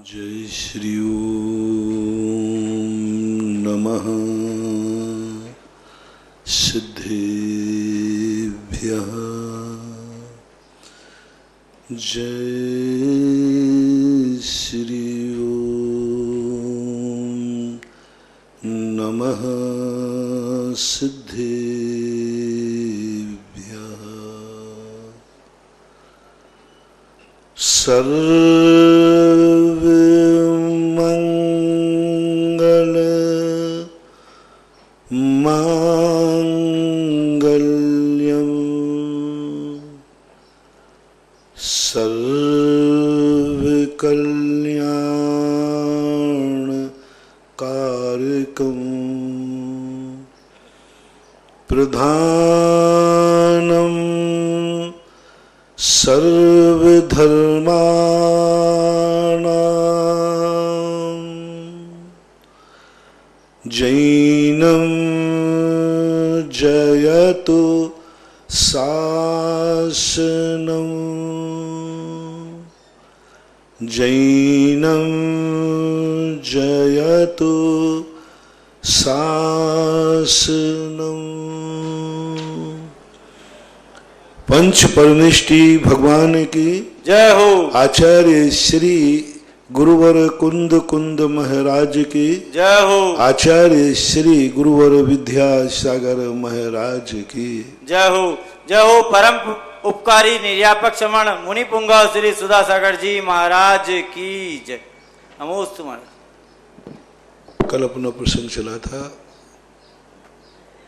जय श्री ओम नमः सिद्धेभ्यः। जय श्री ओम नमः सिद्धेभ्यः। सर्वमंगल मांगल्यम सर्वकल्याण कारकम प्रधानम सर्वधर्माणां जैनं जयतु शासनं जैनं जयतु शासनं। पंच परमेष्टि भगवान की जय हो। आचार्य श्री गुरुवर कुंद कुंद महाराज की जय हो। आचार्य श्री गुरुवर विद्यासागर महाराज की जय हो। जय हो। परम उपकारी निर्यापक समण मुनि पुंगा श्री सुधासागर जी महाराज की जय। नमोस्तु महाराज। कल अपना प्रसंग चला था,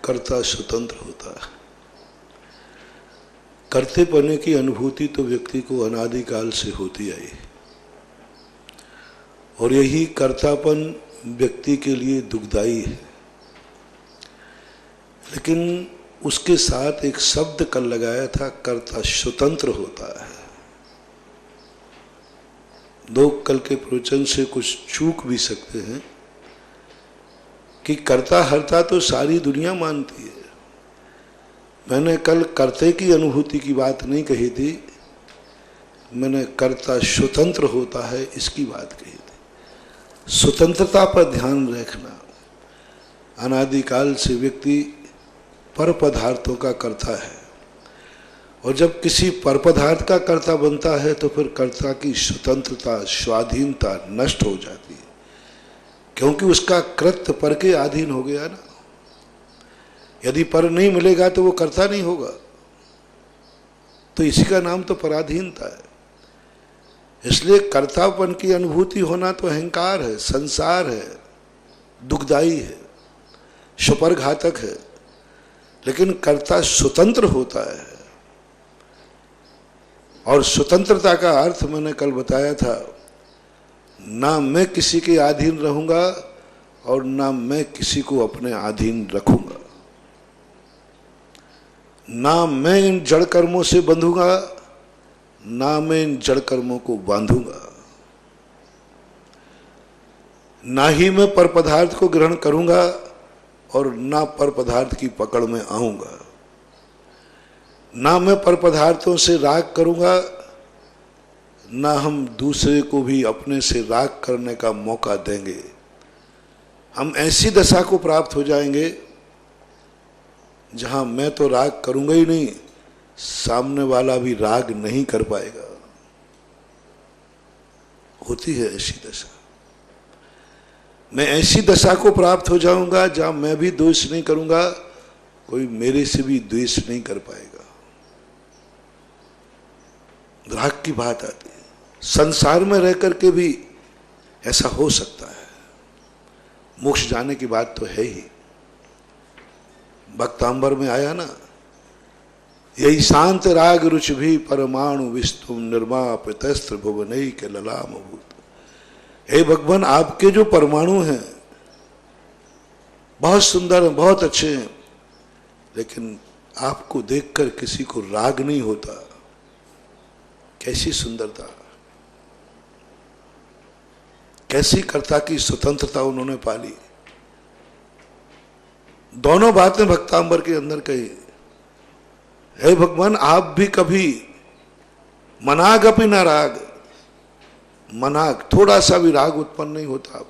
कर्ता स्वतंत्र होता है। करते पने की अनुभूति तो व्यक्ति को अनादिकाल से होती आई और यही कर्तापन व्यक्ति के लिए दुखदाई है। लेकिन उसके साथ एक शब्द कल लगाया था, कर्ता स्वतंत्र होता है। लोग कल के प्रवचन से कुछ चूक भी सकते हैं कि कर्ता हर्ता तो सारी दुनिया मानती है। मैंने कल कर्ते की अनुभूति की बात नहीं कही थी, मैंने कर्ता स्वतंत्र होता है इसकी बात कही थी। स्वतंत्रता पर ध्यान रखना। अनादिकाल से व्यक्ति पर पदार्थों का कर्ता है और जब किसी पर पदार्थ का कर्ता बनता है तो फिर कर्ता की स्वतंत्रता स्वाधीनता नष्ट हो जाती है, क्योंकि उसका कृत्य पर के अधीन हो गया ना। यदि पर नहीं मिलेगा तो वो कर्ता नहीं होगा, तो इसी का नाम तो पराधीनता है। इसलिए कर्तापन की अनुभूति होना तो अहंकार है, संसार है, दुखदाई है, शुपरघातक है। लेकिन कर्ता स्वतंत्र होता है और स्वतंत्रता का अर्थ मैंने कल बताया था, ना मैं किसी के अधीन रहूंगा और ना मैं किसी को अपने अधीन रखूंगा। ना मैं इन जड़ कर्मों से बंधूंगा, ना मैं इन जड़ कर्मों को बांधूंगा। ना ही मैं पर पदार्थ को ग्रहण करूंगा और ना पर पदार्थ की पकड़ में आऊंगा। ना मैं पर पदार्थों से राग करूंगा, ना हम दूसरे को भी अपने से राग करने का मौका देंगे। हम ऐसी दशा को प्राप्त हो जाएंगे जहां मैं तो राग करूंगा ही नहीं, सामने वाला भी राग नहीं कर पाएगा। होती है ऐसी दशा। मैं ऐसी दशा को प्राप्त हो जाऊंगा जहां मैं भी द्वेष नहीं करूंगा, कोई मेरे से भी द्वेष नहीं कर पाएगा। राग की बात आती है। संसार में रह करके भी ऐसा हो सकता है। मोक्ष जाने की बात तो है ही। भक्तांबर में आया ना, यही शांत राग रुच भी परमाणु विस्तुम निर्मापितस्त्र भुवनई के ललाम भूत। हे भगवान, आपके जो परमाणु हैं बहुत सुंदर हैं, बहुत अच्छे हैं, लेकिन आपको देखकर किसी को राग नहीं होता। कैसी सुंदरता, कैसी कर्ता की स्वतंत्रता उन्होंने पाली। दोनों बातें भक्तांबर के अंदर कही। हे भगवान, आप भी कभी मनागपि न राग, मनाक, थोड़ा सा भी राग उत्पन्न नहीं होता।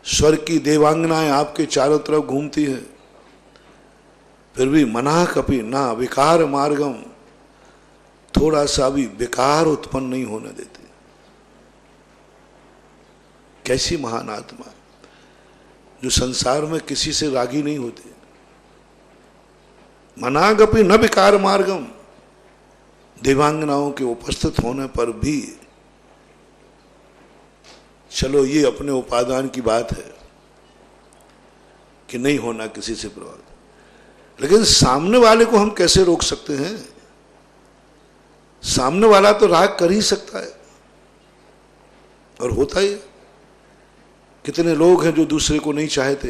स्वर की देवांगनाएं आपके चारों तरफ घूमती हैं, फिर भी मनाक अपि ना विकार मार्गम, थोड़ा सा भी विकार उत्पन्न नहीं होने देती। कैसी महान आत्मा जो संसार में किसी से रागी नहीं होती। मनागपि न विकार मार्गम, देवांगनाओं के उपस्थित होने पर भी, चलो ये अपने उपादान की बात है कि नहीं होना किसी से प्रभावित, लेकिन सामने वाले को हम कैसे रोक सकते हैं? सामने वाला तो राग कर ही सकता है, और होता ही। कितने लोग हैं जो दूसरे को नहीं चाहते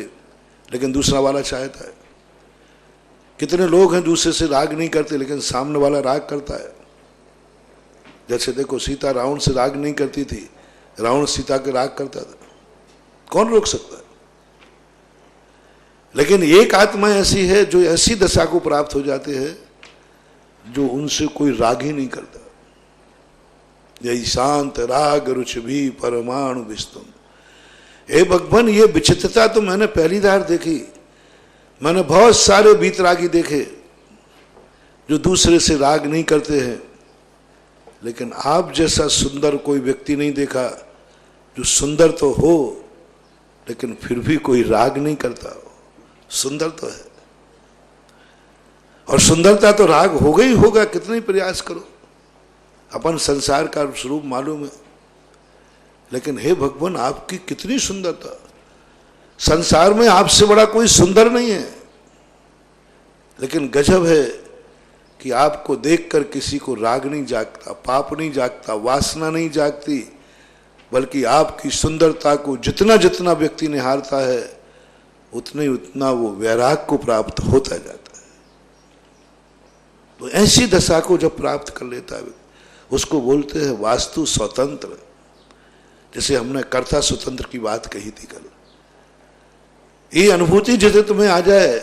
लेकिन दूसरा वाला चाहता है। कितने लोग हैं दूसरे से राग नहीं करते लेकिन सामने वाला राग करता है। जैसे देखो, सीता रावण से राग नहीं करती थी, रावण सीता के राग करता था। कौन रोक सकता है? लेकिन एक आत्मा ऐसी है जो ऐसी दशा को प्राप्त हो जाते हैं जो उनसे कोई राग ही नहीं करता। यही शांत राग रुच भी परमाणु विस्तुम। हे भगवान, ये विचित्रता तो मैंने पहली बार देखी। मैंने बहुत सारे बीतरागी देखे जो दूसरे से राग नहीं करते हैं, लेकिन आप जैसा सुंदर कोई व्यक्ति नहीं देखा जो सुंदर तो हो लेकिन फिर भी कोई राग नहीं करता हो। सुंदर तो है, और सुंदरता तो राग होगा ही होगा, कितने प्रयास करो। अपन संसार का स्वरूप मालूम है, लेकिन हे भगवान, आपकी कितनी सुंदरता। संसार में आपसे बड़ा कोई सुंदर नहीं है, लेकिन गजब है कि आपको देखकर किसी को राग नहीं जागता, पाप नहीं जागता, वासना नहीं जागती, बल्कि आपकी सुंदरता को जितना जितना व्यक्ति निहारता है उतने उतना वो वैराग को प्राप्त होता जाता है। तो ऐसी दशा को जब प्राप्त कर लेता है उसको बोलते हैं वास्तु स्वतंत्र। जैसे हमने कर्ता स्वतंत्र की बात कही थी कल, ये अनुभूति जैसे तुम्हें आ जाए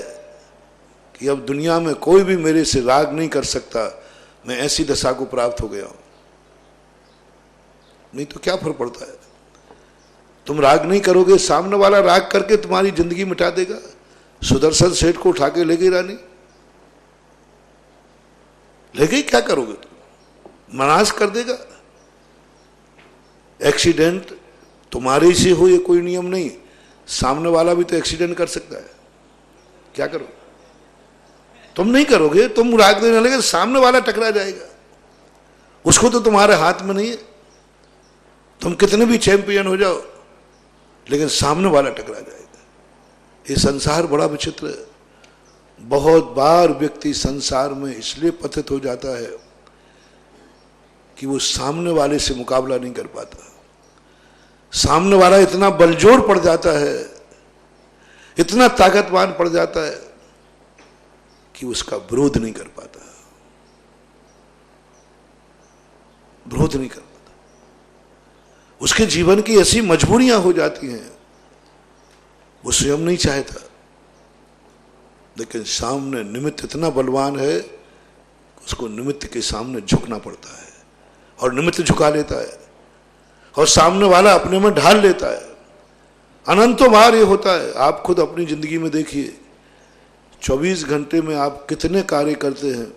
कि अब दुनिया में कोई भी मेरे से राग नहीं कर सकता, मैं ऐसी दशा को प्राप्त हो गया हूं। नहीं तो क्या फर्क पड़ता है? तुम राग नहीं करोगे, सामने वाला राग करके तुम्हारी जिंदगी मिटा देगा। सुदर्शन सेठ को उठा के ले गई रानी, ले गई, क्या करोगे तुम? मनास कर देगा। एक्सीडेंट तुम्हारे से हो ये कोई नियम नहीं, सामने वाला भी तो एक्सीडेंट कर सकता है। क्या करो? तुम नहीं करोगे, तुम राग देने लगे, सामने वाला टकरा जाएगा। उसको तो तुम्हारे हाथ में नहीं है। तुम कितने भी चैंपियन हो जाओ लेकिन सामने वाला टकरा जाएगा। ये संसार बड़ा विचित्र है। बहुत बार व्यक्ति संसार में इसलिए पतित हो जाता है कि वो सामने वाले से मुकाबला नहीं कर पाता। सामने वाला इतना बलजोर पड़ जाता है, इतना ताकतवान पड़ जाता है कि उसका विरोध नहीं कर पाता, विरोध नहीं कर पाता। उसके जीवन की ऐसी मजबूरियां हो जाती हैं, वो स्वयं नहीं चाहता, लेकिन सामने निमित्त इतना बलवान है उसको निमित्त के सामने झुकना पड़ता है, और निमित्त झुका लेता है, और सामने वाला अपने में ढाल लेता है। अनंतों बार ये होता है। आप खुद अपनी जिंदगी में देखिए, 24 घंटे में आप कितने कार्य करते हैं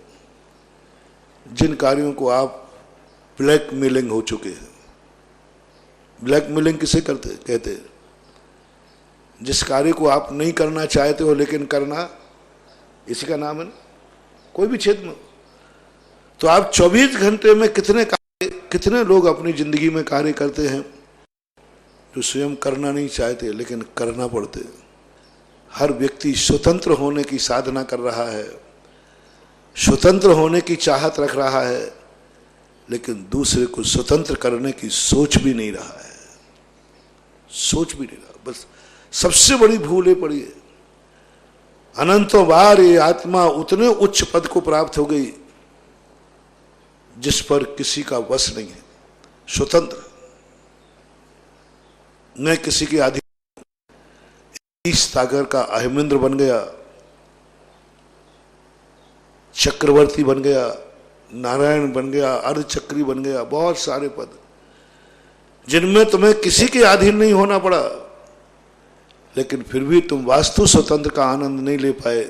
जिन कार्यों को आप ब्लैकमेलिंग हो चुके हैं। ब्लैकमेलिंग किसे कहते हैं? जिस कार्य को आप नहीं करना चाहते हो लेकिन करना, इसी का नाम है ना, कोई भी क्षेत्र में। तो आप 24 घंटे में कितने लोग अपनी जिंदगी में कार्य करते हैं जो स्वयं करना नहीं चाहते लेकिन करना पड़ते। हर व्यक्ति स्वतंत्र होने की साधना कर रहा है, स्वतंत्र होने की चाहत रख रहा है, लेकिन दूसरे को स्वतंत्र करने की सोच भी नहीं रहा है, सोच भी नहीं रहा। बस सबसे बड़ी भूल ये पड़ी है। अनंतों बार ये आत्मा उतने उच्च पद को प्राप्त हो गई जिस पर किसी का वश नहीं है, स्वतंत्र, न किसी के अधीन। इस सागर का अहिमिंद्र बन गया, चक्रवर्ती बन गया, नारायण बन गया, अर्धचक्री बन गया, बहुत सारे पद। जिनमें तुम्हें किसी के अधीन नहीं होना पड़ा, लेकिन फिर भी तुम वास्तु स्वतंत्र का आनंद नहीं ले पाए,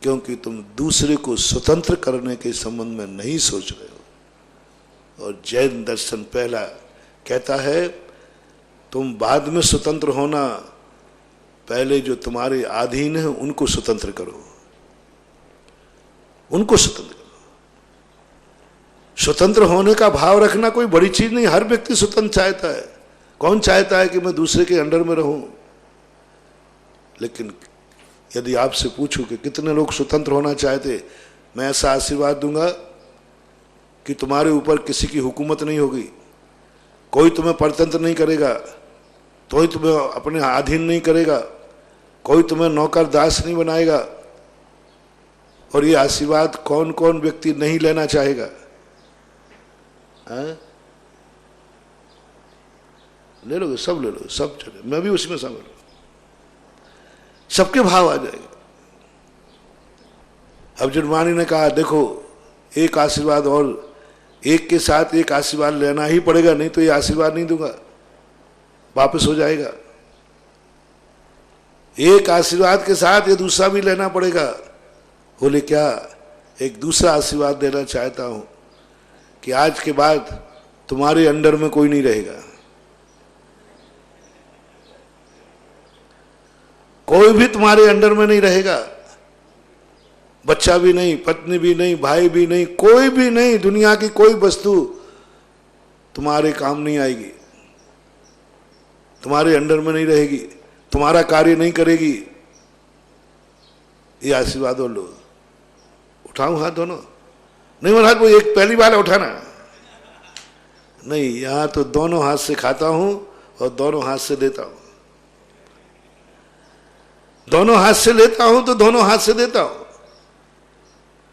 क्योंकि तुम दूसरे को स्वतंत्र करने के संबंध में नहीं सोच रहे हो। और जैन दर्शन पहला कहता है तुम बाद में स्वतंत्र होना, पहले जो तुम्हारे अधीन है उनको स्वतंत्र करो, उनको स्वतंत्र करो। स्वतंत्र होने का भाव रखना कोई बड़ी चीज नहीं, हर व्यक्ति स्वतंत्र चाहता है। कौन चाहता है कि मैं दूसरे के अंडर में रहूं? लेकिन यदि आपसे पूछूं कि कितने लोग स्वतंत्र होना चाहते, मैं ऐसा आशीर्वाद दूंगा कि तुम्हारे ऊपर किसी की हुकूमत नहीं होगी, कोई तुम्हें परतंत्र नहीं करेगा, कोई तुम्हें अपने अधीन नहीं करेगा, कोई तुम्हें नौकर दास नहीं बनाएगा। और ये आशीर्वाद कौन कौन व्यक्ति नहीं लेना चाहेगा? ले लोगे? सब ले लो, सब चले, मैं भी उसमें शामिल हूं। सबके भाव आ जाएगा। अब जुर्मानी ने कहा देखो एक आशीर्वाद और, एक के साथ एक आशीर्वाद लेना ही पड़ेगा, नहीं तो ये आशीर्वाद नहीं दूंगा, वापस हो जाएगा। एक आशीर्वाद के साथ ये दूसरा भी लेना पड़ेगा। बोले क्या? एक दूसरा आशीर्वाद देना चाहता हूं कि आज के बाद तुम्हारे अंडर में कोई नहीं रहेगा, कोई भी तुम्हारे अंडर में नहीं रहेगा, बच्चा भी नहीं, पत्नी भी नहीं, भाई भी नहीं, कोई भी नहीं, दुनिया की कोई वस्तु तुम्हारे काम नहीं आएगी, तुम्हारे अंडर में नहीं रहेगी, तुम्हारा कार्य नहीं करेगी। ये आशीर्वाद और लो। उठाऊं हाथ दोनों? नहीं महाराज वो एक पहली बार उठाना नहीं, यहां तो दोनों हाथ से खाता हूं और दोनों हाथ से देता हूं, दोनों हाथ से लेता हूं तो दोनों हाथ से देता हूं।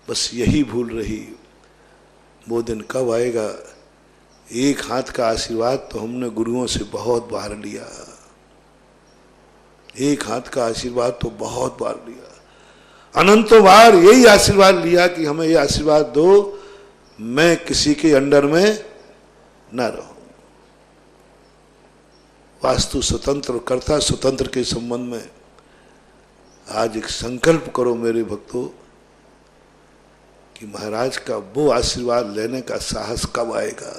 बस यही भूल रही। वो दिन कब आएगा? एक हाथ का आशीर्वाद तो हमने गुरुओं से बहुत बार लिया, एक हाथ का आशीर्वाद तो बहुत बार लिया, अनंतों बार यही आशीर्वाद लिया कि हमें यह आशीर्वाद दो मैं किसी के अंडर में न रहूं। वास्तु स्वतंत्र और कर्ता स्वतंत्र के संबंध में आज एक संकल्प करो मेरे भक्तों कि महाराज का वो आशीर्वाद लेने का साहस कब आएगा?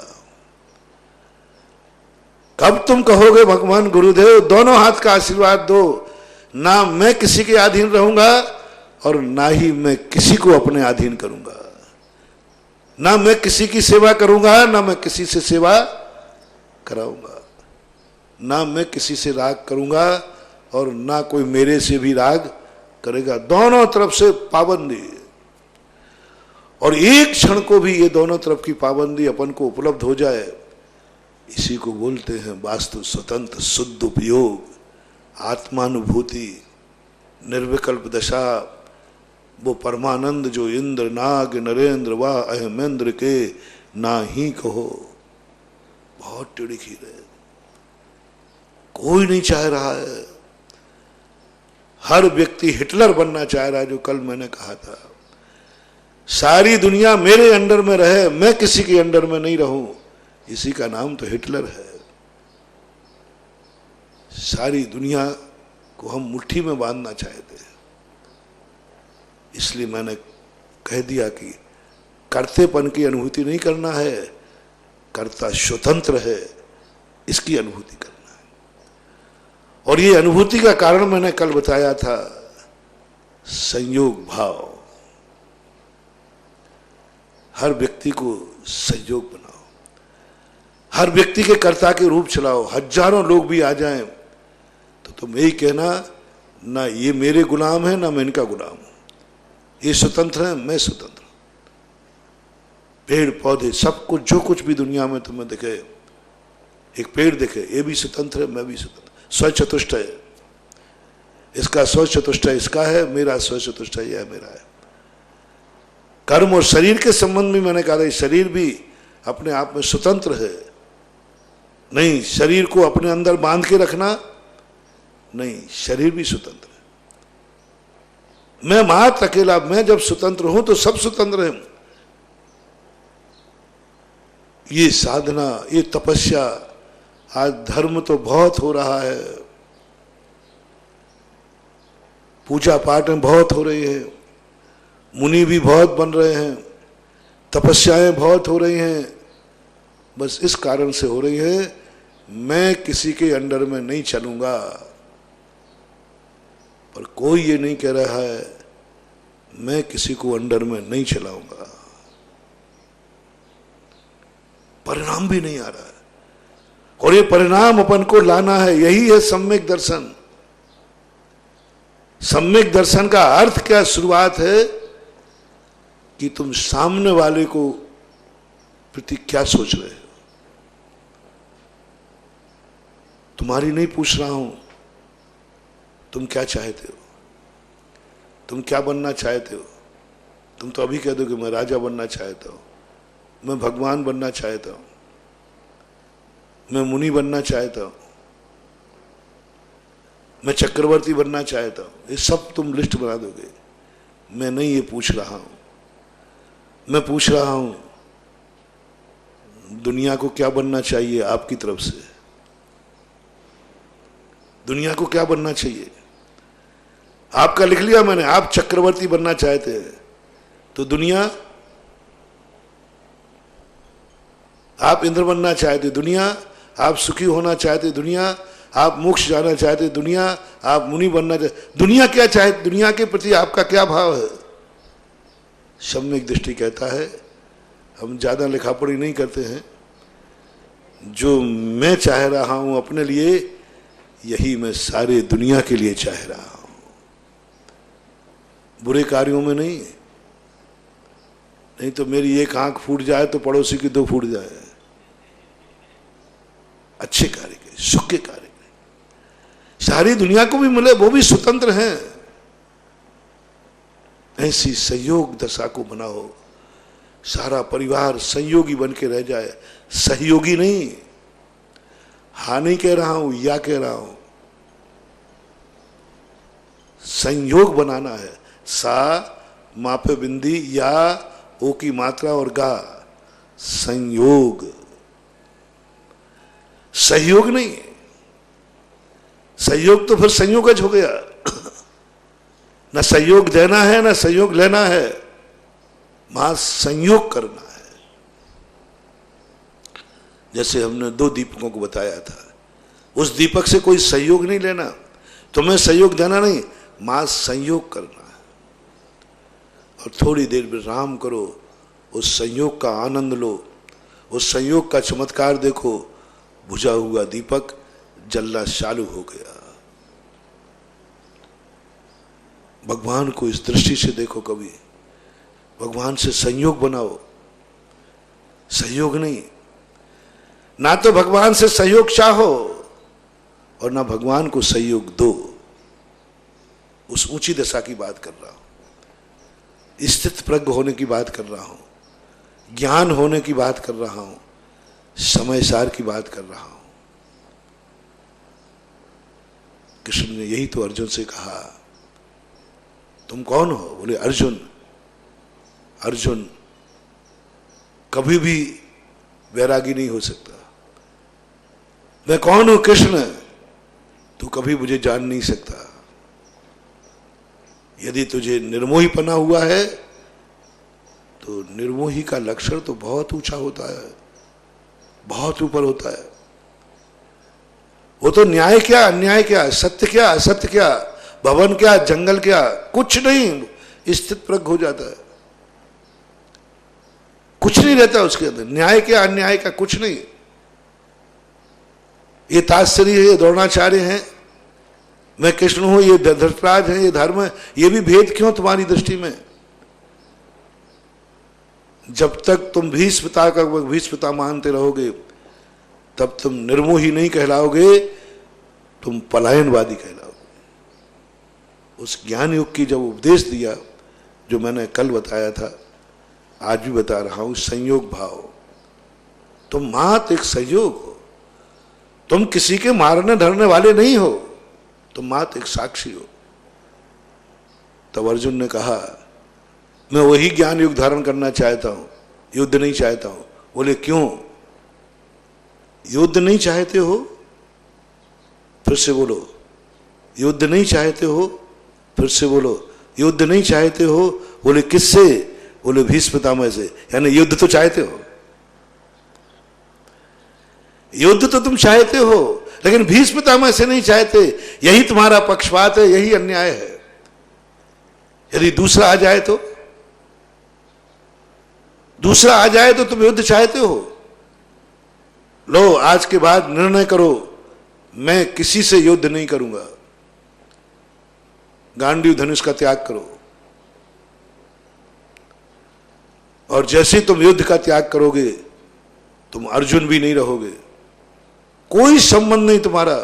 कब तुम कहोगे भगवान गुरुदेव दोनों हाथ का आशीर्वाद दो, ना मैं किसी के अधीन रहूंगा और ना ही मैं किसी को अपने अधीन करूंगा, ना मैं किसी की सेवा करूंगा, ना मैं किसी से सेवा कराऊंगा, ना मैं किसी से राग करूंगा और ना कोई मेरे से भी राग करेगा। दोनों तरफ से पाबंदी, और एक क्षण को भी ये दोनों तरफ की पाबंदी अपन को उपलब्ध हो जाए, इसी को बोलते हैं वास्तु स्वतंत्र शुद्ध उपयोग, आत्मानुभूति, निर्विकल्प दशा, वो परमानंद जो इंद्र नाग नरेंद्र व अहमेंद्र के ना ही कहो। बहुत टेढ़ी खीर है, कोई नहीं चाह रहा है। हर व्यक्ति हिटलर बनना चाह रहा है, जो कल मैंने कहा था। सारी दुनिया मेरे अंडर में रहे, मैं किसी के अंडर में नहीं रहूं, इसी का नाम तो हिटलर है। सारी दुनिया को हम मुट्ठी में बांधना चाहते हैं। इसलिए मैंने कह दिया कि कर्तेपन की अनुभूति नहीं करना है, कर्ता स्वतंत्र है, इसकी अनुभूति करना है। और ये अनुभूति का कारण मैंने कल बताया था, संयोग भाव। हर व्यक्ति को संयोग बनाओ, हर व्यक्ति के कर्ता के रूप चलाओ। हजारों लोग भी आ जाएं तो तुम यही कहना, ना ये मेरे गुलाम है ना मैं इनका गुलाम हूं, ये स्वतंत्र है मैं स्वतंत्र हूं। पेड़ पौधे सब कुछ, जो कुछ भी दुनिया में तुम्हें दिखे, एक पेड़ दिखे, ये भी स्वतंत्र है मैं भी स्वतंत्र। स्वचतुष्ट है, इसका स्वचतुष्ट इसका है, मेरा स्वचतुष्ट यह मेरा है। कर्म और शरीर के संबंध में मैंने कहा शरीर भी अपने आप में स्वतंत्र है। नहीं, शरीर को अपने अंदर बांध के रखना नहीं, शरीर भी स्वतंत्र है। मैं मात्र अकेला, मैं जब स्वतंत्र हूं तो सब स्वतंत्र हैं। ये साधना, ये तपस्या, आज धर्म तो बहुत हो रहा है, पूजा पाठ में बहुत हो रही है, मुनि भी बहुत बन रहे हैं, तपस्याएं बहुत हो रही हैं, बस इस कारण से हो रही है मैं किसी के अंडर में नहीं चलूंगा। पर कोई ये नहीं कह रहा है मैं किसी को अंडर में नहीं चलाऊंगा। परिणाम भी नहीं आ रहा है, और ये परिणाम अपन को लाना है। यही है सम्यक दर्शन। सम्यक दर्शन का अर्थ क्या, शुरुआत है कि तुम सामने वाले को प्रति क्या सोच रहे हो। तुम्हारी नहीं पूछ रहा हूं, तुम क्या चाहते हो, तुम क्या बनना चाहते हो। तुम तो अभी कह दो कि मैं राजा बनना चाहता हूं, मैं भगवान बनना चाहता हूं, मैं मुनि बनना चाहता हूं, मैं चक्रवर्ती बनना चाहता हूं। ये सब तुम लिस्ट बना दोगे। मैं नहीं ये पूछ रहा हूं, मैं पूछ रहा हूं दुनिया को क्या बनना चाहिए आपकी तरफ से। दुनिया को क्या बनना चाहिए आपका लिख लिया मैंने। आप चक्रवर्ती बनना चाहते हैं तो दुनिया, आप इंद्र बनना चाहते दुनिया, आप सुखी होना चाहते दुनिया, आप मोक्ष जाना चाहते दुनिया, आप मुनि बनना चाहते दुनिया। क्या चाहते, दुनिया के प्रति आपका क्या भाव है। सम्यक दृष्टि कहता है हम ज्यादा लिखा पढ़ी नहीं करते हैं, जो मैं चाह रहा हूं अपने लिए यही मैं सारे दुनिया के लिए चाह रहा हूं। बुरे कार्यों में नहीं, नहीं तो मेरी एक आंख फूट जाए तो पड़ोसी की दो फूट जाए। अच्छे कार्य के, सुख के कार्य के, सारी दुनिया को भी मिले, वो भी स्वतंत्र हैं। ऐसी संयोग दशा को बनाओ, सारा परिवार संयोगी बन के रह जाए। सहयोगी नहीं, हा नहीं कह रहा हूं, या कह रहा हूं। संयोग बनाना है। सा मापे बिंदी, या ओ की मात्रा और गा, संयोग, सहयोग नहीं। सहयोग तो फिर संयोगज हो गया। न सहयोग देना है न सहयोग लेना है, वहां संयोग करना है। जैसे हमने दो दीपकों को बताया था, उस दीपक से कोई सहयोग नहीं लेना, तुम्हें सहयोग देना नहीं, मां संयोग करना है। और थोड़ी देर विराम करो, उस संयोग का आनंद लो, उस संयोग का चमत्कार देखो। बुझा हुआ दीपक जलना चालू हो गया। भगवान को इस दृष्टि से देखो, कभी भगवान से संयोग बनाओ, सहयोग नहीं। ना तो भगवान से सहयोग चाहो और ना भगवान को सहयोग दो। उस ऊंची दशा की बात कर रहा हूं, स्थित प्रज्ञ होने की बात कर रहा हूं, ज्ञान होने की बात कर रहा हूं, समय सार की बात कर रहा हूं। कृष्ण ने यही तो अर्जुन से कहा, तुम कौन हो? बोले अर्जुन। अर्जुन कभी भी वैरागी नहीं हो सकता। मैं कौन हूं? कृष्ण। तू कभी मुझे जान नहीं सकता। यदि तुझे निर्मोही पना हुआ है तो निर्मोही का लक्षण तो बहुत ऊंचा होता है, बहुत ऊपर होता है। वो तो न्याय क्या अन्याय क्या, सत्य क्या असत्य क्या, भवन क्या जंगल क्या, कुछ नहीं, स्थित प्रज्ञ हो जाता है। कुछ नहीं रहता उसके अंदर, न्याय क्या अन्याय का कुछ नहीं। ये तात्सरी है, ये द्रोणाचार्य हैं, मैं कृष्ण हूं, ये धृतराज है, ये धर्म है। ये भी भेद क्यों तुम्हारी दृष्टि में? जब तक तुम भीष्मता का भीष्मता मानते रहोगे तब तुम निर्मोही नहीं कहलाओगे, तुम पलायनवादी कहलाओगे। उस ज्ञान युग की जब उपदेश दिया, जो मैंने कल बताया था, आज भी बता रहा हूं, संयोग भाव। तुम मात्र एक संयोग हो, तुम किसी के मारने धरने वाले नहीं हो, तुम मात्र एक साक्षी हो। तब अर्जुन ने कहा मैं वही ज्ञान युग धारण करना चाहता हूं, युद्ध नहीं चाहता हूं। बोले क्यों? युद्ध नहीं चाहते हो? फिर से बोलो। युद्ध नहीं चाहते हो? फिर से बोलो। युद्ध नहीं चाहते हो? बोले किससे? बोले भीष्म पितामह से। यानी युद्ध तो चाहते हो, युद्ध तो तुम चाहते हो, लेकिन भीष्म पितामह से नहीं चाहते। यही तुम्हारा पक्षपात है, यही अन्याय है। यदि दूसरा आ जाए तो, दूसरा आ जाए तो तुम युद्ध चाहते हो। लो, आज के बाद निर्णय करो, मैं किसी से युद्ध नहीं करूंगा। गांडीव धनुष का त्याग करो। और जैसे तुम युद्ध का त्याग करोगे, तुम अर्जुन भी नहीं रहोगे, कोई संबंध नहीं तुम्हारा।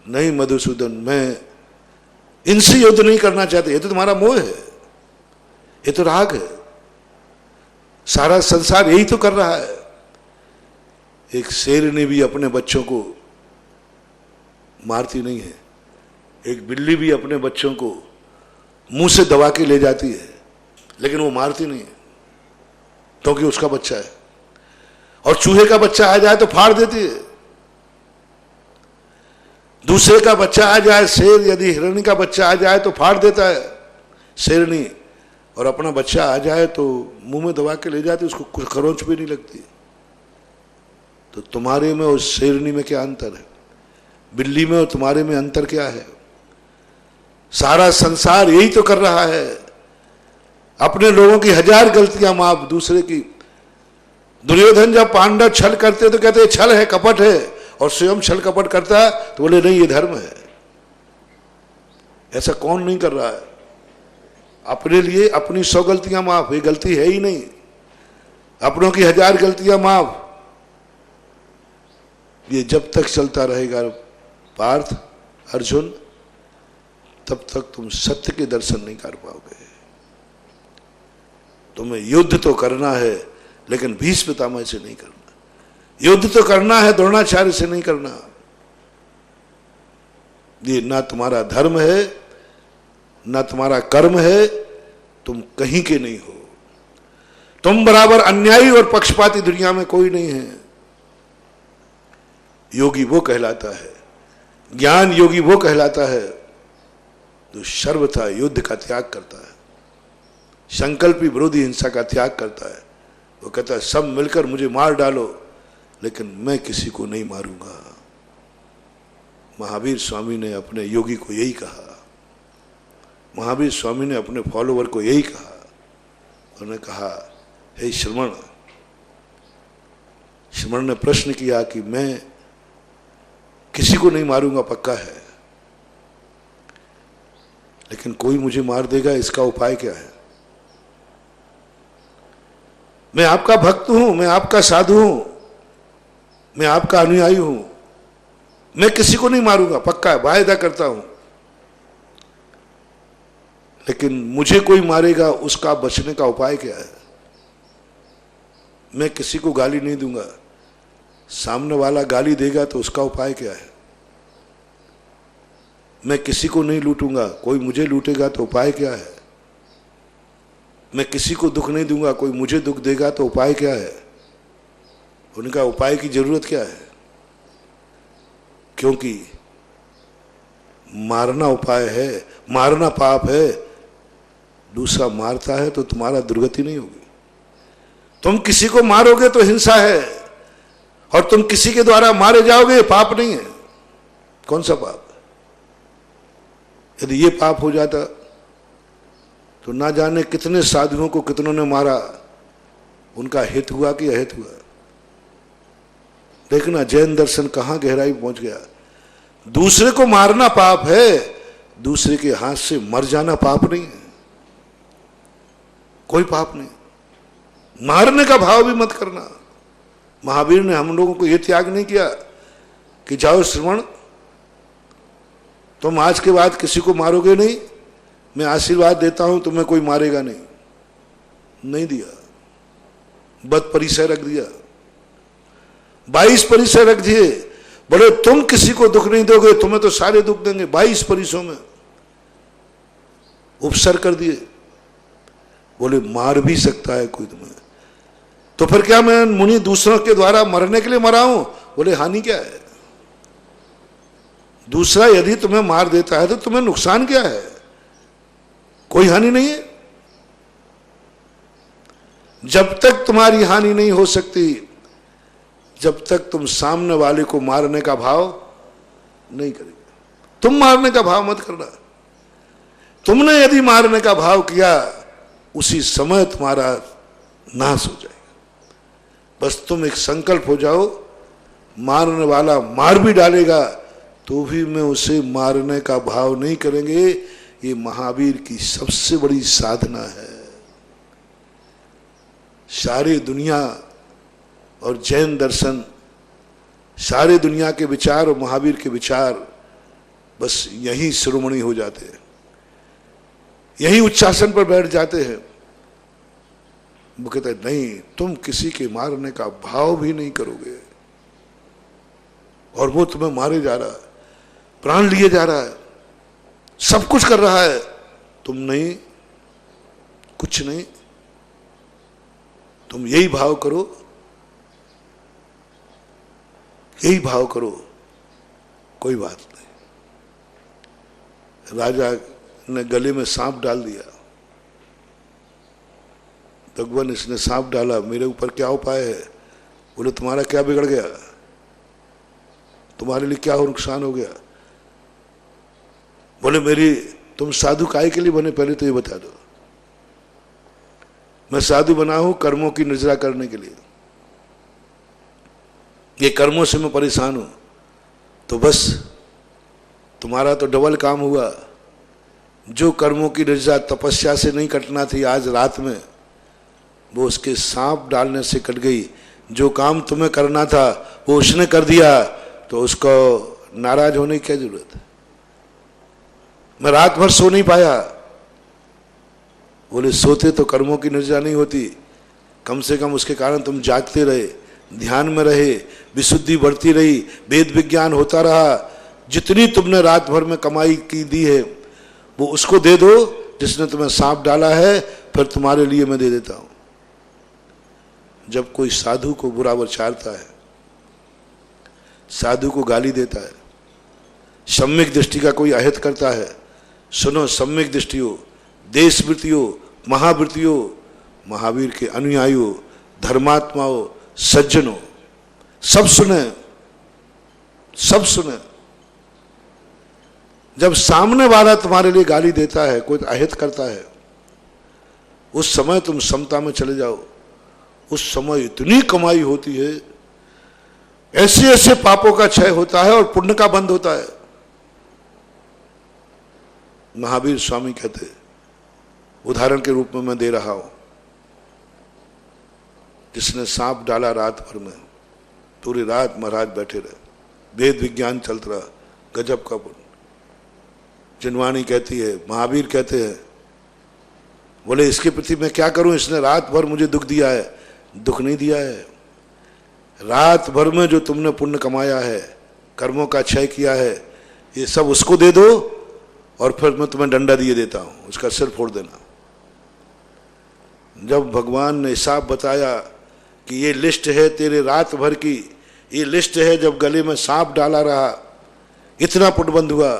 नहीं मधुसूदन, मैं इनसे युद्ध नहीं करना चाहते। ये तो तुम्हारा मोह है, ये तो राग है। सारा संसार यही तो कर रहा है। एक शेरनी भी अपने बच्चों को मारती नहीं है, एक बिल्ली भी अपने बच्चों को मुंह से दबा के ले जाती है, लेकिन वो मारती नहीं है क्योंकि उसका बच्चा है। और चूहे का बच्चा आ जाए तो फाड़ देती है। दूसरे का बच्चा आ जाए, शेर यदि हिरणी का बच्चा आ जाए तो फाड़ देता है शेरनी, और अपना बच्चा आ जाए तो मुंह में दबा के ले जाती, उसको कुछ खरोंच भी नहीं लगती। तो तुम्हारे में और शेरनी में क्या अंतर है? बिल्ली में और तुम्हारे में अंतर क्या है? सारा संसार यही तो कर रहा है। अपने लोगों की 1000 गलतियां माफ, दूसरे की। दुर्योधन जब पांडव छल करते तो कहते छल है, कपट है, और स्वयं छल कपट करता तो बोले नहीं, ये धर्म है। ऐसा कौन नहीं कर रहा है? अपने लिए अपनी 100 गलतियां माफ, ये गलती है ही नहीं। अपनों की 1000 गलतियां माफ। ये जब तक चलता रहेगा पार्थ, अर्जुन, तब तक तुम सत्य के दर्शन नहीं कर पाओगे। तुम्हें युद्ध तो करना है, लेकिन भीष्म पितामह से नहीं करना। युद्ध तो करना है, द्रोणाचार्य से नहीं करना। ये ना तुम्हारा धर्म है, ना तुम्हारा कर्म है, तुम कहीं के नहीं हो। तुम बराबर अन्यायी और पक्षपाती दुनिया में कोई नहीं है। योगी वो कहलाता है, ज्ञान योगी वो कहलाता है जो सर्वथा युद्ध का त्याग करता है, संकल्पी विरोधी हिंसा का त्याग करता है। वो कहता है सब मिलकर मुझे मार डालो, लेकिन मैं किसी को नहीं मारूंगा। महावीर स्वामी ने अपने योगी को यही कहा। महावीर स्वामी ने अपने फॉलोवर को यही कहा। उन्होंने कहा, हे श्रमण। श्रमण ने प्रश्न किया कि मैं किसी को नहीं मारूंगा, पक्का है, लेकिन कोई मुझे मार देगा, इसका उपाय क्या है? मैं आपका भक्त हूं, मैं आपका साधु हूं, मैं आपका अनुयायी हूं, मैं किसी को नहीं मारूंगा, पक्का है, वायदा करता हूं, लेकिन मुझे कोई मारेगा, उसका बचने का उपाय क्या है? मैं किसी को गाली नहीं दूंगा, सामने वाला गाली देगा तो उसका उपाय क्या है? मैं किसी को नहीं लूटूंगा, कोई मुझे लूटेगा तो उपाय क्या है? मैं किसी को दुख नहीं दूंगा, कोई मुझे दुख देगा तो उपाय क्या है? उनका उपाय की जरूरत क्या है? क्योंकि मारना उपाय है, मारना पाप है। दूसरा मारता है तो तुम्हारा दुर्गति नहीं होगी। तुम किसी को मारोगे तो हिंसा है, और तुम किसी के द्वारा मारे जाओगे, पाप नहीं है। कौन सा पाप? यदि ये पाप हो जाता तो ना जाने कितने साधुओं को कितनों ने मारा, उनका हित हुआ कि अहित हुआ। देखना जैन दर्शन कहां गहराई पहुंच गया। दूसरे को मारना पाप है, दूसरे के हाथ से मर जाना पाप नहीं है। कोई पाप नहीं। मारने का भाव भी मत करना। महावीर ने हम लोगों को यह त्याग नहीं किया कि जाओ श्रवण, तुम आज के बाद किसी को मारोगे नहीं, मैं आशीर्वाद देता हूं तुम्हें कोई मारेगा नहीं। नहीं दिया, बद परिचय रख दिया, 22 परिचय रख दिए। बोले तुम किसी को दुख नहीं दोगे, तुम्हें तो सारे दुख देंगे। 22 परिचयों में उपसर कर दिए। बोले मार भी सकता है कोई तुम्हें, तो फिर क्या मैं मुनि दूसरों के द्वारा मरने के लिए मरा हूं? बोले हानि क्या है? दूसरा यदि तुम्हें मार देता है तो तुम्हें नुकसान क्या है? कोई हानि नहीं है। जब तक तुम्हारी हानि नहीं हो सकती, जब तक तुम सामने वाले को मारने का भाव नहीं करोगे। तुम मारने का भाव मत करना। तुमने यदि मारने का भाव किया, उसी समय तुम्हारा नाश हो जाएगा। बस तुम एक संकल्प हो जाओ, मारने वाला मार भी डालेगा तो भी मैं उसे मारने का भाव नहीं करेंगे। ये महावीर की सबसे बड़ी साधना है। सारी दुनिया और जैन दर्शन, सारे दुनिया के विचार और महावीर के विचार बस यहीं शिरोमणि हो जाते हैं, यहीं उच्चासन पर बैठ जाते हैं। वो कहते हैं नहीं, तुम किसी के मारने का भाव भी नहीं करोगे और वो तुम्हें मारे जा रहा है, प्राण लिए जा रहा है, सब कुछ कर रहा है, तुम नहीं, कुछ नहीं। तुम यही भाव करो, यही भाव करो, कोई बात नहीं। राजा ने गले में सांप डाल दिया। भगवान, इसने सांप डाला, मेरे ऊपर क्या उपाय है? बोले तुम्हारा क्या बिगड़ गया? तुम्हारे लिए क्या हो नुकसान हो गया? बोले मेरी, तुम साधु काय के लिए बने, पहले तो ये बता दो। मैं साधु बना हूं कर्मों की निर्जरा करने के लिए। ये कर्मों से मैं परेशान हूं, तो बस तुम्हारा तो डबल काम हुआ। जो कर्मों की निर्जरा तपस्या से नहीं कटना थी आज रात में, वो उसके सांप डालने से कट गई। जो काम तुम्हें करना था वो उसने कर दिया, तो उसको नाराज होने की क्या जरूरत है? मैं रात भर सो नहीं पाया। बोले सोते तो कर्मों की निर्जरा नहीं होती, कम से कम उसके कारण तुम जागते रहे, ध्यान में रहे, विशुद्धि बढ़ती रही, वेद विज्ञान होता रहा। जितनी तुमने रात भर में कमाई की दी है वो उसको दे दो जिसने तुम्हें सांप डाला है, फिर तुम्हारे लिए मैं दे देता हूं। जब कोई साधु को बुरा विचारता है, साधु को गाली देता है, सम्यक दृष्टि का कोई अहित करता है, सुनो सम्यक दृष्टियों, देशवृत्तियों, महावृत्तियों, महावीर के अनुयायियों, धर्मात्माओं, सज्जनों, सब सुने, सब सुने। जब सामने वाला तुम्हारे लिए गाली देता है, कोई अहित करता है, उस समय तुम समता में चले जाओ। उस समय इतनी कमाई होती है, ऐसे ऐसे पापों का क्षय होता है और पुण्य का बंध होता है। महावीर स्वामी कहते, उदाहरण के रूप में मैं दे रहा हूं, जिसने सांप डाला रात भर में, पूरी रात महाराज बैठे रहे, वेद विज्ञान चलता रहा, गजब का पुण्य। जिनवाणी कहती है, महावीर कहते हैं, बोले इसके प्रति मैं क्या करूं, इसने रात भर मुझे दुख दिया है। दुख नहीं दिया है, रात भर में जो तुमने पुण्य कमाया है, कर्मों का क्षय किया है, ये सब उसको दे दो और फिर मैं तुम्हें डंडा दिए देता हूं, उसका सिर फोड़ देना। जब भगवान ने हिसाब बताया कि ये लिस्ट है तेरे रात भर की, ये लिस्ट है जब गले में सांप डाला रहा, इतना पुण्यबंध हुआ,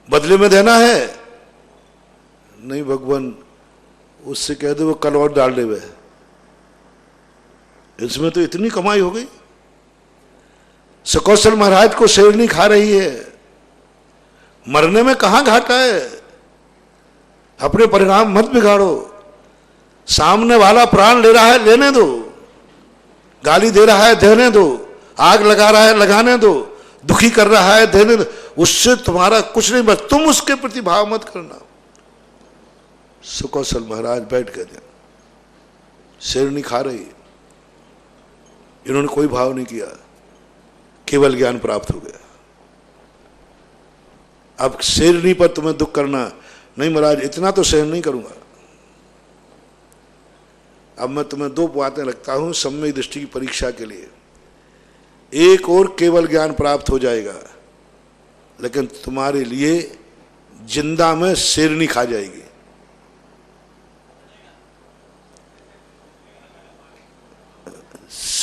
बदले में देना है? नहीं भगवान, उससे कह दो वो कल और डाल दे, इसमें तो इतनी कमाई हो गई। सुकौशल महाराज को शेरनी खा रही है, मरने में कहां घाटा है? अपने परिणाम मत बिगाड़ो। सामने वाला प्राण ले रहा है, लेने दो। गाली दे रहा है, देने दो। आग लगा रहा है, लगाने दो। दुखी कर रहा है, देने दो। उससे तुम्हारा कुछ नहीं, बस तुम उसके प्रति भाव मत करना। सुकौशल महाराज बैठ गए, शेरनी खा रही है, इन्होंने कोई भाव नहीं किया, केवल ज्ञान प्राप्त हो गया। अब शेरनी पर तुम्हें दुख करना नहीं, महाराज इतना तो सहन नहीं करूंगा। अब मैं तुम्हें दो बातें रखता हूं सम्यक दृष्टि की परीक्षा के लिए। एक और केवल ज्ञान प्राप्त हो जाएगा, लेकिन तुम्हारे लिए जिंदा में शेरनी खा जाएगी।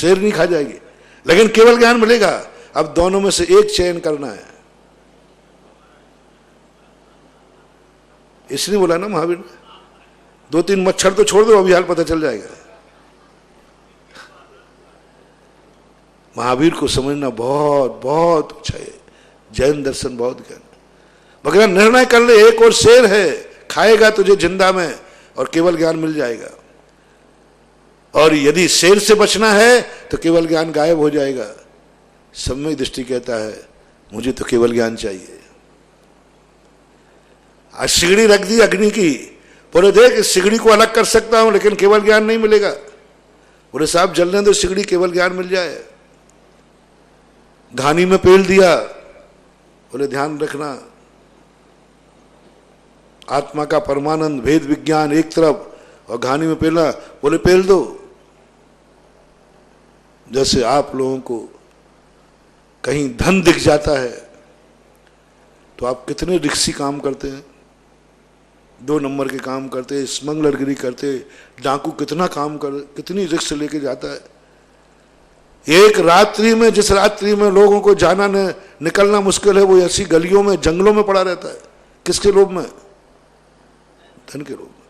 शेर नहीं खा जाएगी, लेकिन केवल ज्ञान मिलेगा। अब दोनों में से एक चयन करना है, इसलिए बोला ना महावीर ने, 2-3 मच्छर तो छोड़ दो, अभी हाल पता चल जाएगा। महावीर को समझना बहुत बहुत अच्छा है, जैन दर्शन बहुत ज्ञान। मगर निर्णय कर ले, एक और शेर है, खाएगा तुझे जिंदा में और केवल ज्ञान मिल जाएगा। और यदि शेर से बचना है तो केवल ज्ञान गायब हो जाएगा। सम्यक दृष्टि कहता है मुझे तो केवल ज्ञान चाहिए। आज सिगड़ी रख दी अग्नि की, बोले देख इस सिगड़ी को अलग कर सकता हूं लेकिन केवल ज्ञान नहीं मिलेगा। बोले साहब जलने दो सिगड़ी, केवल ज्ञान मिल जाए। घानी में पेल दिया, बोले ध्यान रखना आत्मा का परमानंद भेद विज्ञान एक तरफ और घानी में पेलना, बोले पेल दो। जैसे आप लोगों को कहीं धन दिख जाता है तो आप कितने रिक्सी काम करते हैं, 2 नंबर के काम करते, स्मगलरगिरी करते, डाकू कितना काम कर, कितनी रिक्स लेके जाता है। एक रात्रि में, जिस रात्रि में लोगों को जाना निकलना मुश्किल है, वो ऐसी गलियों में जंगलों में पड़ा रहता है। किसके लोभ में? धन के लोभ में।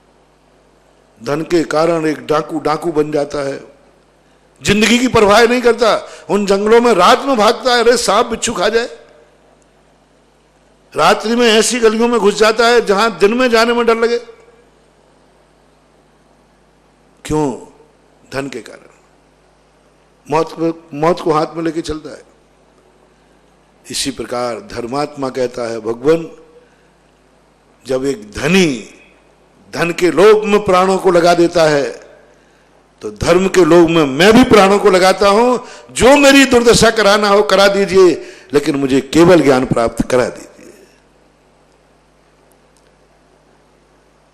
धन के कारण एक डाकू बन जाता है, जिंदगी की परवाह नहीं करता, उन जंगलों में रात में भागता है, अरे सांप बिच्छू खा जाए। रात्रि में ऐसी गलियों में घुस जाता है जहां दिन में जाने में डर लगे। क्यों? धन के कारण। मौत को हाथ में लेके चलता है। इसी प्रकार धर्मात्मा कहता है भगवान, जब एक धनी धन के लोभ में प्राणों को लगा देता है तो धर्म के लोभ में मैं भी प्राणों को लगाता हूं। जो मेरी दुर्दशा कराना हो करा दीजिए, लेकिन मुझे केवल ज्ञान प्राप्त करा दीजिए।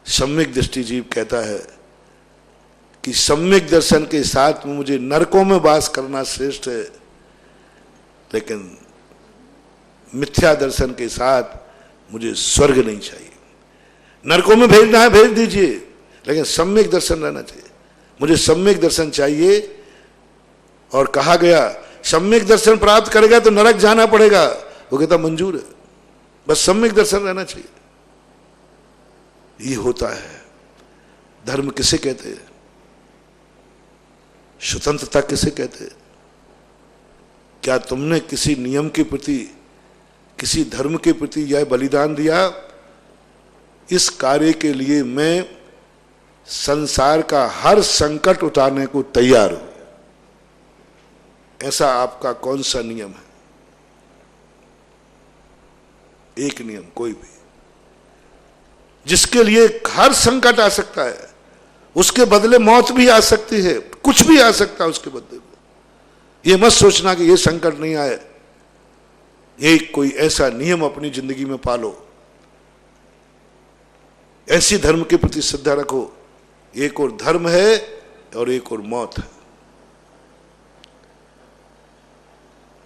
सम्यक दृष्टि जीव कहता है कि सम्यक दर्शन के साथ में मुझे नरकों में वास करना श्रेष्ठ है, लेकिन मिथ्या दर्शन के साथ मुझे स्वर्ग नहीं चाहिए। नरकों में भेजना है भेज दीजिए, लेकिन सम्यक दर्शन रहना चाहिए। मुझे सम्यक दर्शन चाहिए। और कहा गया सम्यक दर्शन प्राप्त करेगा तो नरक जाना पड़ेगा, वो कहता मंजूर है, बस सम्यक दर्शन रहना चाहिए। ये होता है। धर्म किसे कहते हैं? स्वतंत्रता किसे कहते हैं? क्या तुमने किसी नियम के प्रति, किसी धर्म के प्रति यह बलिदान दिया, इस कार्य के लिए मैं संसार का हर संकट उठाने को तैयार हूं? ऐसा आपका कौन सा नियम है? एक नियम कोई भी, जिसके लिए हर संकट आ सकता है, उसके बदले मौत भी आ सकती है, कुछ भी आ सकता है उसके बदले में। ये मत सोचना कि ये संकट नहीं आए। एक कोई ऐसा नियम अपनी जिंदगी में पालो, ऐसी धर्म के प्रति श्रद्धा रखो। एक और धर्म है और एक और मौत है।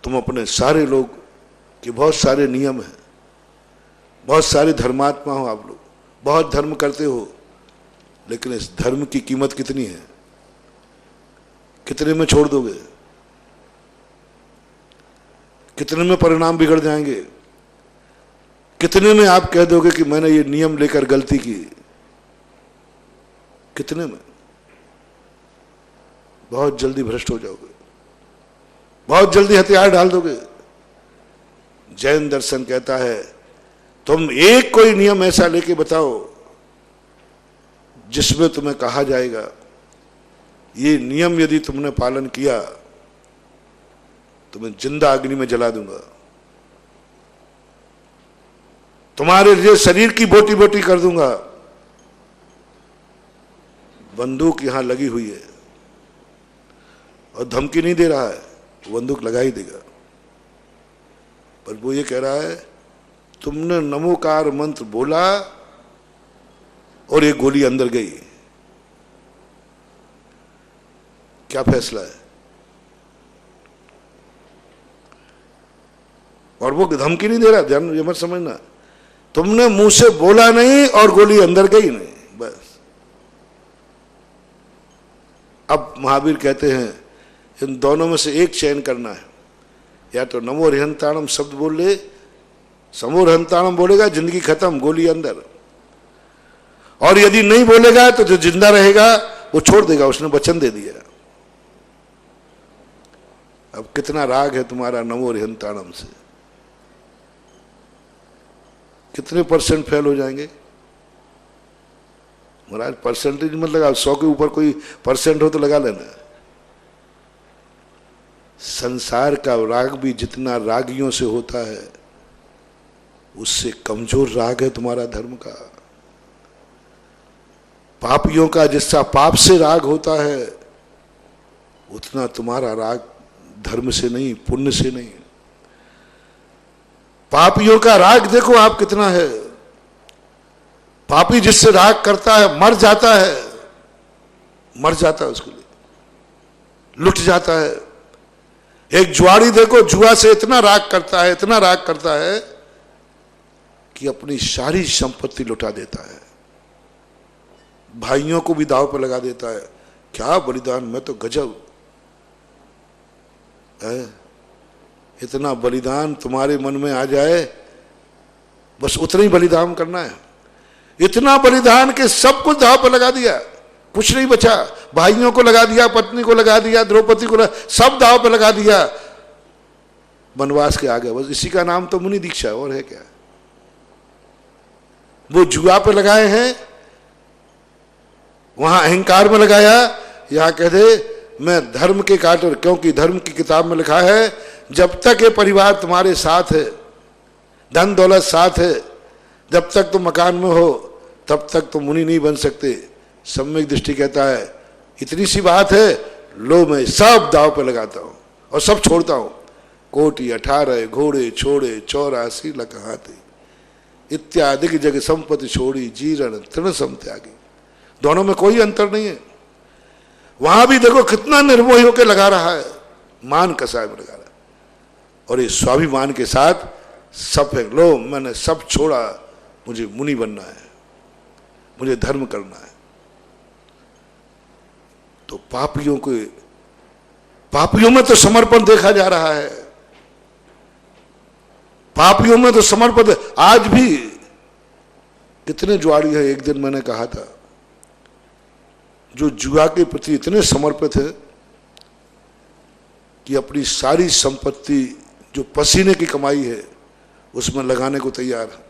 तुम अपने सारे लोग के बहुत सारे नियम हैं, बहुत सारे धर्मात्मा हो आप लोग, बहुत धर्म करते हो, लेकिन इस धर्म की कीमत कितनी है? कितने में छोड़ दोगे? कितने में परिणाम बिगड़ जाएंगे? कितने में आप कह दोगे कि मैंने ये नियम लेकर गलती की? कितने में? बहुत जल्दी भ्रष्ट हो जाओगे, बहुत जल्दी हथियार डाल दोगे। जैन दर्शन कहता है तुम एक कोई नियम ऐसा लेके बताओ जिसमें तुम्हें कहा जाएगा ये नियम यदि तुमने पालन किया तो मैं जिंदा अग्नि में जला दूंगा, तुम्हारे लिए शरीर की बोटी बोटी कर दूंगा। बंदूक यहां लगी हुई है और धमकी नहीं दे रहा है, वो बंदूक लगा ही देगा। पर वो ये कह रहा है तुमने नमोकार मंत्र बोला और एक गोली अंदर गई, क्या फैसला है? और वो धमकी नहीं दे रहा, ध्यान ये मत समझना, तुमने मुंह से बोला नहीं और गोली अंदर गई नहीं, बस। अब महावीर कहते हैं इन दोनों में से एक चयन करना है। या तो नमो हरिहंताणम शब्द बोल ले, समो हरिहंताणम बोलेगा जिंदगी खत्म, गोली अंदर। और यदि नहीं बोलेगा तो जो जिंदा रहेगा वो छोड़ देगा, उसने वचन दे दिया। अब कितना राग है तुम्हारा नमो हरिहंताणम से, कितने % फेल हो जाएंगे महाराज? परसेंटेज मत लगा, 100 के ऊपर कोई % हो तो लगा लेना। संसार का राग भी जितना रागियों से होता है उससे कमजोर राग है तुम्हारा धर्म का। पापियों का जिसका पाप से राग होता है उतना तुम्हारा राग धर्म से नहीं, पुण्य से नहीं। पापियों का राग देखो आप कितना है। पापी जिससे राग करता है मर जाता है, मर जाता है, उसके लिए लुट जाता है। एक जुआरी देखो जुआ से इतना राग करता है, इतना राग करता है कि अपनी सारी संपत्ति लुटा देता है, भाइयों को भी दांव पर लगा देता है। क्या बलिदान, मैं तो गजब है। इतना बलिदान तुम्हारे मन में आ जाए, बस उतना ही बलिदान करना है। इतना बलिदान के सब कुछ दांव पर लगा दिया, कुछ नहीं बचा। भाइयों को लगा दिया, पत्नी को लगा दिया, द्रौपदी को सब दांव पर लगा दिया, वनवास के आगे। बस इसी का नाम तो मुनि दीक्षा, और है क्या? वो जुआ पे लगाए हैं, वहां अहंकार में लगाया, यहां कह दे मैं धर्म के काटर, क्योंकि धर्म की किताब में लिखा है जब तक ये परिवार तुम्हारे साथ है, धन दौलत साथ है, जब तक तुम मकान में हो तब तक तुम मुनि नहीं बन सकते। सम्यक दृष्टि कहता है इतनी सी बात है, लो मैं सब दाव पे लगाता हूं और सब छोड़ता हूं। कोटि 18 घोड़े छोड़े 84 लख हाथी, इत्यादि जग संपत्ति छोड़ी जीरण तृण सम त्यागी। दोनों में कोई अंतर नहीं है। वहां भी देखो कितना निर्मोही होकर लगा रहा है, मान कसाय में लगा रहा है, और ये स्वाभिमान के साथ सब फेंक लो, मैंने सब छोड़ा, मुझे मुनि बनना है, मुझे धर्म करना है। तो पापियों में तो समर्पण देखा जा रहा है, पापियों में तो समर्पण। आज भी कितने जुआरी है, एक दिन मैंने कहा था, जो जुआ के प्रति इतने समर्पित है कि अपनी सारी संपत्ति जो पसीने की कमाई है उसमें लगाने को तैयार है,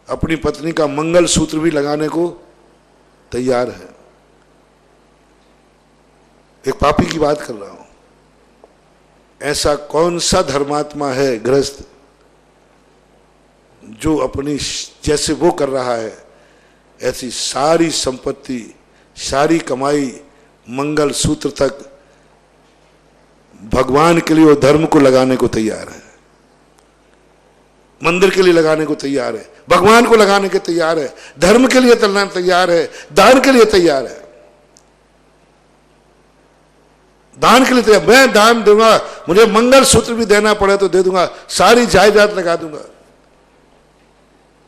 अपनी पत्नी का मंगल सूत्र भी लगाने को तैयार है। एक पापी की बात कर रहा हूं। ऐसा कौन सा धर्मात्मा है गृहस्थ जो अपनी जैसे वो कर रहा है ऐसी सारी संपत्ति, सारी कमाई, मंगल सूत्र तक भगवान के लिए और धर्म को लगाने को तैयार है, मंदिर के लिए लगाने को तैयार है, भगवान को लगाने के तैयार है, धर्म के लिए चलना तैयार है, दान के लिए तैयार है, दान के लिए तैयार। मैं दान दूंगा, मुझे मंगल सूत्र भी देना पड़े तो दे दूंगा, सारी जायदाद लगा दूंगा।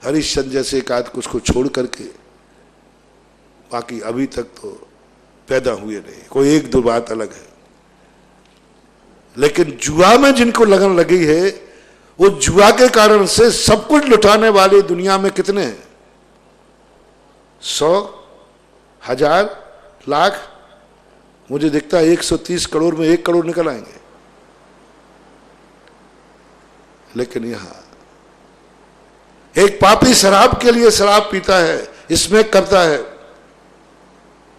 हरिश्चंद्र जैसे एक आध कुछ को छोड़ करके बाकी अभी तक तो पैदा हुए नहीं। कोई एक दो बात अलग है, लेकिन जुआ में जिनको लगन लगी है वो जुआ के कारण से सब कुछ लुटाने वाले दुनिया में कितने हैं? 100, 1000, लाख। मुझे दिखता है 130 करोड़ में 1 करोड़ निकल आएंगे। लेकिन यहां एक पापी शराब के लिए शराब पीता है, इसमें करता है,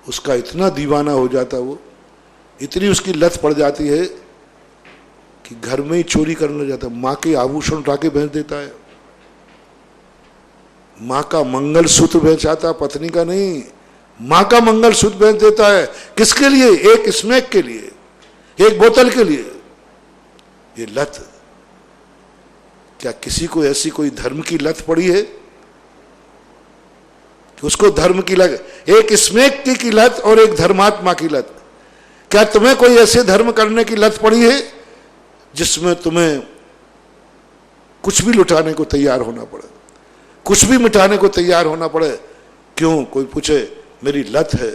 उसका इतना दीवाना हो जाता है, वो इतनी उसकी लत पड़ जाती है कि घर में ही चोरी करने लग जाता है। मां के आभूषण उठा के बेच देता है, मां का मंगल सूत्र बेचाता, पत्नी का नहीं, मां का मंगल सूत्र बेच देता है। किसके लिए? एक स्मैक के लिए, एक बोतल के लिए। ये लत, क्या किसी को ऐसी कोई धर्म की लत पड़ी है कि उसको धर्म की लत, एक स्मैक की लत और एक धर्मात्मा की लत? क्या तुम्हें कोई ऐसे धर्म करने की लत पड़ी है जिसमें तुम्हें कुछ भी लुटाने को तैयार होना पड़े, कुछ भी मिटाने को तैयार होना पड़े? क्यों? कोई पूछे मेरी लत है,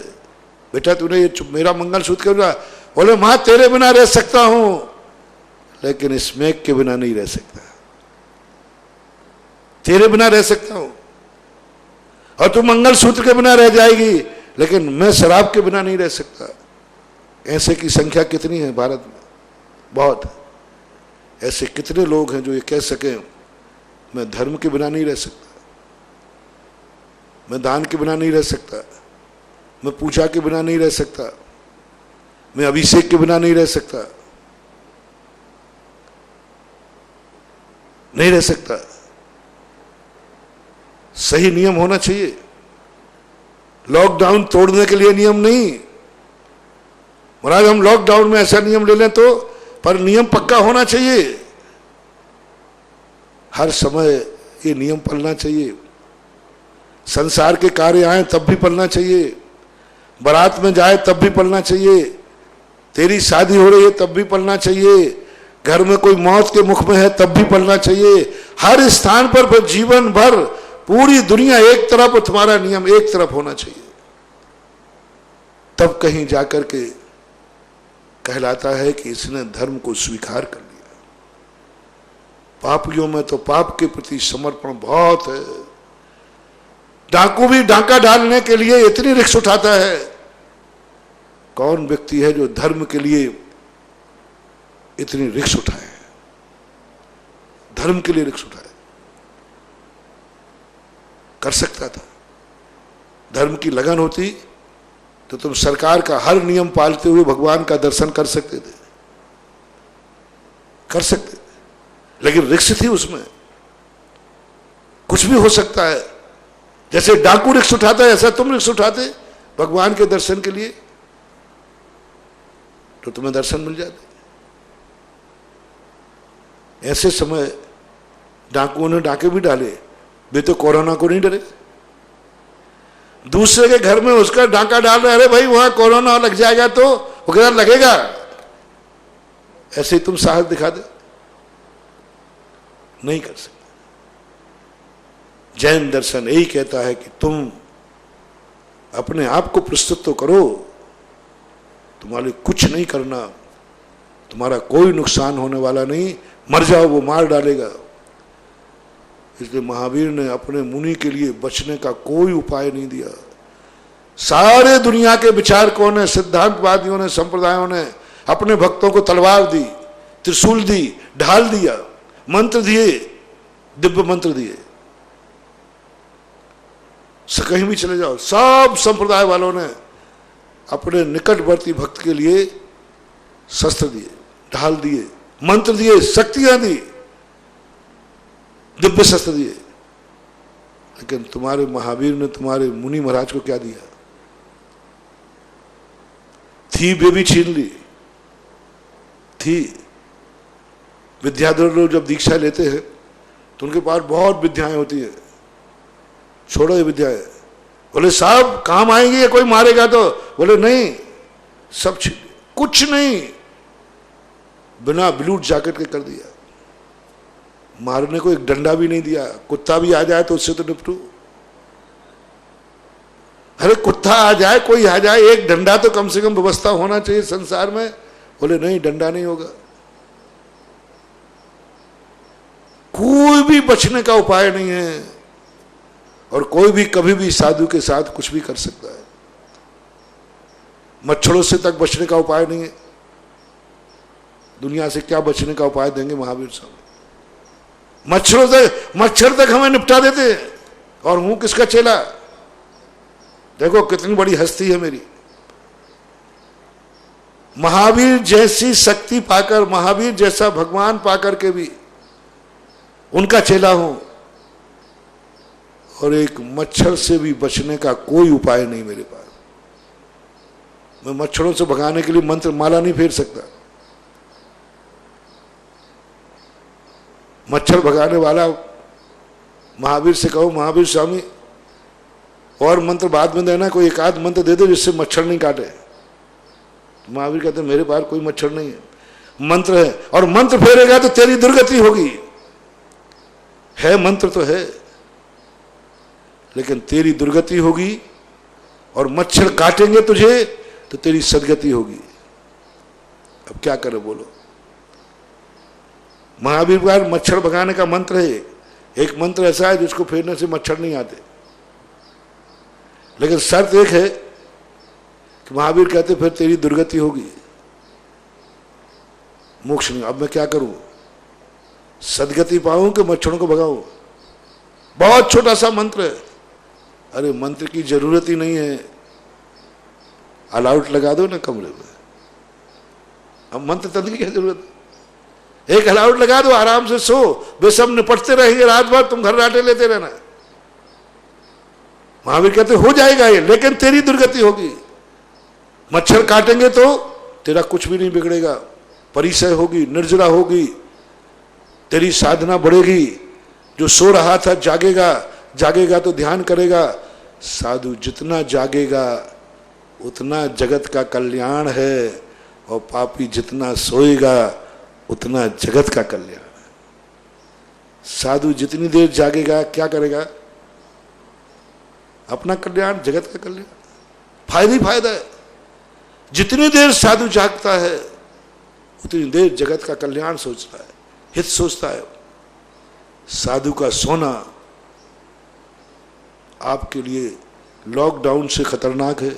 बेटा तूने ये मेरा मंगलसूत्र क्यों रहा? बोले मां तेरे बिना रह सकता हूं, लेकिन इस मेघ के बिना नहीं रह सकता, तेरे बिना रह सकता हूं, और तू मंगलसूत्र के बिना रह जाएगी, लेकिन मैं शराब के बिना नहीं रह सकता। ऐसे की संख्या कितनी है भारत में? बहुत। ऐसे कितने लोग हैं जो ये कह सके मैं धर्म के बिना नहीं रह सकता, मैं दान के बिना नहीं रह सकता, मैं पूजा के बिना नहीं रह सकता, मैं अभिषेक के बिना नहीं रह सकता, नहीं रह सकता। सही नियम होना चाहिए। लॉकडाउन तोड़ने के लिए नियम नहीं, महाराज हम लॉकडाउन में ऐसा नियम ले लें तो, पर नियम पक्का होना चाहिए। हर समय ये नियम पलना चाहिए। संसार के कार्य आए तब भी पलना चाहिए, बारात में जाए तब भी पलना चाहिए, तेरी शादी हो रही है तब भी पलना चाहिए, घर में कोई मौत के मुख में है तब भी पलना चाहिए। हर स्थान पर जीवन भर पूरी दुनिया एक तरफ और तुम्हारा नियम एक तरफ होना चाहिए, तब कहीं जाकर के कहलाता है कि इसने धर्म को स्वीकार कर लिया। पापियों में तो पाप के प्रति समर्पण बहुत है। डाकू भी डाका डालने के लिए इतनी रिस्क उठाता है। कौन व्यक्ति है जो धर्म के लिए इतनी रिस्क उठाए, धर्म के लिए रिस्क उठाए? कर सकता था। धर्म की लगन होती तो तुम सरकार का हर नियम पालते हुए भगवान का दर्शन कर सकते थे, कर सकते थे, लेकिन रिस्क थी उसमें। कुछ भी हो सकता है। जैसे डाकू रिस्क उठाता है, ऐसा तुम रिस्क उठाते भगवान के दर्शन के लिए, तो तुम्हें दर्शन मिल जाते। ऐसे समय डाकुओं ने डाके भी डाले, वे तो कोरोना को नहीं डरे। दूसरे के घर में उसका डाका डाल रहे, अरे भाई वहां कोरोना लग जाएगा तो वो कह लगेगा, ऐसे ही तुम साहस दिखा दे? नहीं कर सकते। जैन दर्शन यही कहता है कि तुम अपने आप को प्रस्तुत तो करो, तुम्हारे कुछ नहीं करना, तुम्हारा कोई नुकसान होने वाला नहीं, मर जाओ वो मार डालेगा। इसलिए महावीर ने अपने मुनि के लिए बचने का कोई उपाय नहीं दिया। सारे दुनिया के विचारकों ने, सिद्धांतवादियों ने, संप्रदायों ने अपने भक्तों को तलवार दी, त्रिशूल दी, ढाल दिया, मंत्र दिए, दिव्य मंत्र दिए। कहीं भी चले जाओ, सब संप्रदाय वालों ने अपने निकटवर्ती भक्त के लिए शस्त्र दिए, ढाल दिए, मंत्र दिए, शक्तियां दी, दिव्य शस्त्र दिए। लेकिन तुम्हारे महावीर ने तुम्हारे मुनि महाराज को क्या दिया? थी वे भी छीन ली थी। विद्याधर लोग जब दीक्षा लेते हैं तो उनके पास बहुत विद्याएं होती है। छोड़ो ये विद्याएं। बोले साहब काम आएंगे, कोई मारेगा तो? बोले नहीं, सब छीन, कुछ नहीं, बिना ब्लूट जैकेट के कर दिया। मारने को एक डंडा भी नहीं दिया। कुत्ता भी आ जाए तो उससे तो निपटू। अरे कुत्ता आ जाए, कोई आ जाए, एक डंडा तो कम से कम व्यवस्था होना चाहिए संसार में। बोले नहीं, डंडा नहीं होगा। कोई भी बचने का उपाय नहीं है, और कोई भी कभी भी साधु के साथ कुछ भी कर सकता है। मच्छरों से तक बचने का उपाय नहीं है। दुनिया से क्या बचने का उपाय देंगे महावीर साहब? मच्छर तक हमें निपटा देते हैं, और हूं किसका चेला? देखो कितनी बड़ी हस्ती है मेरी। महावीर जैसी शक्ति पाकर, महावीर जैसा भगवान पाकर के भी उनका चेला हूं, और एक मच्छर से भी बचने का कोई उपाय नहीं मेरे पास। मैं मच्छरों से भगाने के लिए मंत्र माला नहीं फेर सकता। मच्छर भगाने वाला महावीर से कहो, महावीर स्वामी और मंत्र बाद में देना, कोई एक आध मंत्र दे दो जिससे मच्छर नहीं काटे। तो महावीर कहते मेरे पास कोई मच्छर नहीं है, मंत्र है, और मंत्र फेरेगा तो तेरी दुर्गति होगी। है मंत्र तो है, लेकिन तेरी दुर्गति होगी, और मच्छर काटेंगे तुझे तो तेरी सदगति होगी। अब क्या करें बोलो। महावीर का मच्छर भगाने का मंत्र है, एक मंत्र ऐसा है जिसको फेरने से मच्छर नहीं आते, लेकिन शर्त एक है कि महावीर कहते फिर तेरी दुर्गति होगी, मोक्ष नहीं। अब मैं क्या करूं, सदगति पाऊं कि मच्छरों को भगाऊं? बहुत छोटा सा मंत्र है। अरे मंत्र की जरूरत ही नहीं है, अलाउट लगा दो ना कमरे में। अब मंत्र तंत्र की क्या जरूरत, एक अलाउट लगा दो, आराम से सो, वे सब निपटते रहेंगे रात भर, तुम घर राटे लेते रहना। महावीर कहते हो जाएगा ये, लेकिन तेरी दुर्गति होगी। मच्छर काटेंगे तो तेरा कुछ भी नहीं बिगड़ेगा, परिचय होगी, निर्जरा होगी, तेरी साधना बढ़ेगी। जो सो रहा था जागेगा, जागेगा तो ध्यान करेगा। साधु जितना जागेगा उतना जगत का कल्याण है, और पापी जितना सोएगा उतना जगत का कल्याण है। साधु जितनी देर जागेगा क्या करेगा? अपना कल्याण, जगत का कल्याण, फायदा ही फायदा है। जितनी देर साधु जागता है उतनी देर जगत का कल्याण सोचता है, हित सोचता है। साधु का सोना आपके लिए लॉकडाउन से खतरनाक है।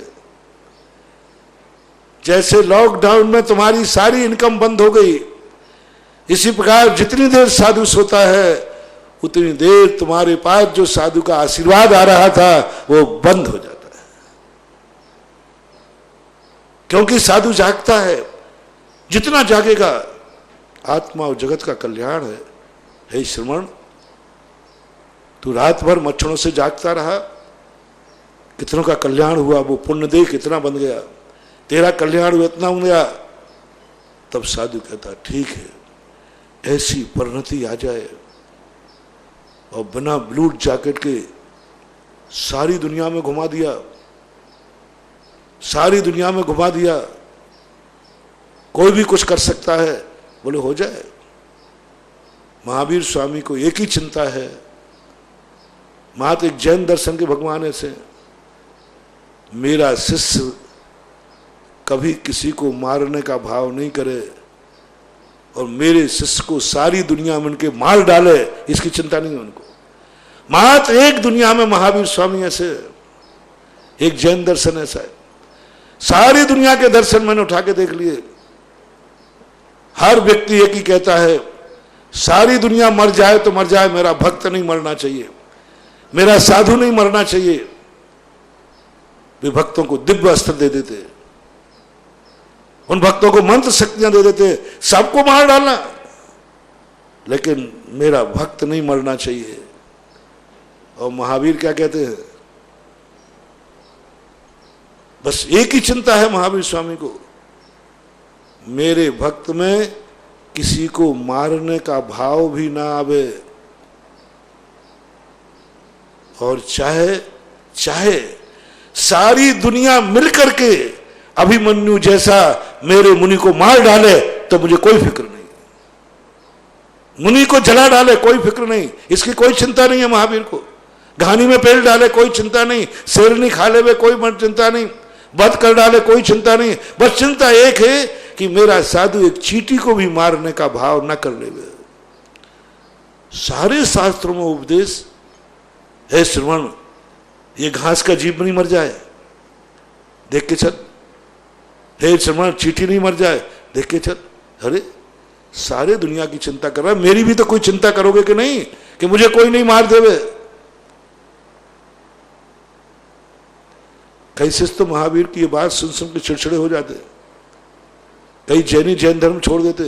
जैसे लॉकडाउन में तुम्हारी सारी इनकम बंद हो गई, इसी प्रकार जितनी देर साधु सोता है उतनी देर तुम्हारे पास जो साधु का आशीर्वाद आ रहा था वो बंद हो जाता है, क्योंकि साधु जागता है। जितना जागेगा आत्मा और जगत का कल्याण है। हे श्रमण, तू रात भर मच्छरों से जागता रहा, कितनों का कल्याण हुआ, वो पुण्य देह कितना बन गया, तेरा कल्याण हुआ इतना बन गया। तब साधु कहता ठीक है, ऐसी परिणति आ जाए और बिना ब्लू जैकेट के सारी दुनिया में घुमा दिया, सारी दुनिया में घुमा दिया, कोई भी कुछ कर सकता है। बोले हो जाए। महावीर स्वामी को एक ही चिंता है, मात्र एक जैन दर्शन के भगवान ऐसे, मेरा शिष्य कभी किसी को मारने का भाव नहीं करे और मेरे शिष्य को सारी दुनिया में उनके मार डाले, इसकी चिंता नहीं है उनको। मात्र एक दुनिया में महावीर स्वामी ऐसे, एक जैन दर्शन ऐसा है। सारी दुनिया के दर्शन मैंने उठा के देख लिए, हर व्यक्ति एक ही कहता है, सारी दुनिया मर जाए तो मर जाए, मेरा भक्त नहीं मरना चाहिए, मेरा साधु नहीं मरना चाहिए। वे भक्तों को दिव्य अस्त्र दे देते, उन भक्तों को मंत्र शक्तियां दे देते, सबको मार डालना, लेकिन मेरा भक्त नहीं मरना चाहिए। और महावीर क्या कहते हैं? बस एक ही चिंता है महावीर स्वामी को, मेरे भक्त में किसी को मारने का भाव भी ना आवे, और चाहे चाहे सारी दुनिया मिलकर के अभिमन्यु जैसा मेरे मुनि को मार डाले तो मुझे कोई फिक्र नहीं, मुनि को जला डाले कोई फिक्र नहीं, इसकी कोई चिंता नहीं है महावीर को। घानी में पेल डाले कोई चिंता नहीं, शेरनी खा ले वे कोई चिंता नहीं, वध कर डाले कोई चिंता नहीं। बस चिंता एक है कि मेरा साधु एक चींटी को भी मारने का भाव न कर ले। सारे शास्त्रों में उपदेश है, श्रवण, ये घास का जीव नहीं मर जाए देख के चल, हे श्रवण, चींटी नहीं मर जाए देख के चल। अरे सारे दुनिया की चिंता कर रहा है, मेरी भी तो कोई चिंता करोगे कि नहीं, कि मुझे कोई नहीं मार देवे। कई शिष्य तो महावीर की ये बात सुन सुन के चिड़चिड़े हो जाते, कई जैनी जैन धर्म छोड़ देते।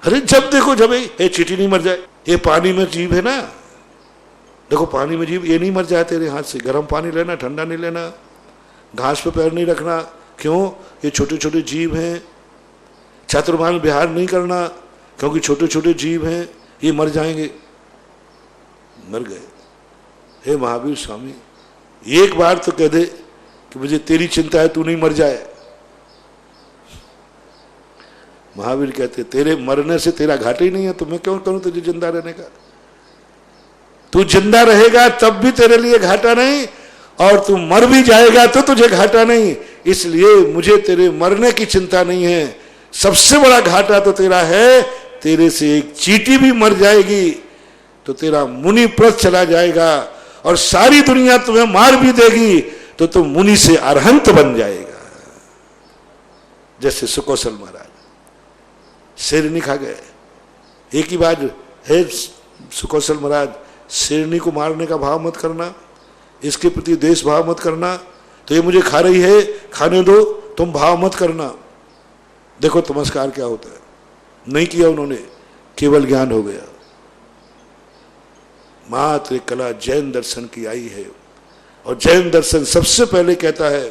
अरे जब देखो जब ये चींटी नहीं मर जाए, ये पानी में जीव है ना, देखो पानी में जीव, ये नहीं मर जाए तेरे हाथ से। गर्म पानी लेना, ठंडा नहीं लेना, घास पे पैर नहीं रखना, क्यों? ये छोटे छोटे जीव हैं। चातुर्मांग विहार नहीं करना, क्योंकि छोटे छोटे जीव हैं, ये मर जाएंगे। मर गए। हे महावीर स्वामी, एक बार तो कह दे कि मुझे तेरी चिंता है, तू नहीं मर जाए। महावीर कहते तेरे मरने से तेरा घाटा ही नहीं है, तो मैं क्यों करूं तुझे जिंदा रहने का? तू जिंदा रहेगा तब भी तेरे लिए घाटा नहीं, और तू मर भी जाएगा तो तुझे घाटा नहीं, इसलिए मुझे तेरे मरने की चिंता नहीं है। सबसे बड़ा घाटा तो तेरा है, तेरे से एक चींटी भी मर जाएगी तो तेरा मुनि पद चला जाएगा, और सारी दुनिया तुम्हें मार भी देगी तो तुम मुनि से अरहंत बन जाएगा। जैसे सुकौशल महाराज शेरनी खा गए। एक ही बात है सुकौशल महाराज, शेरनी को मारने का भाव मत करना, इसके प्रति देश भाव मत करना, तो ये मुझे खा रही है, खाने दो, तुम भाव मत करना। देखो चमत्कार क्या होता है। नहीं किया उन्होंने, केवल ज्ञान हो गया। मात्र कला जैन दर्शन की आई है, और जैन दर्शन सबसे पहले कहता है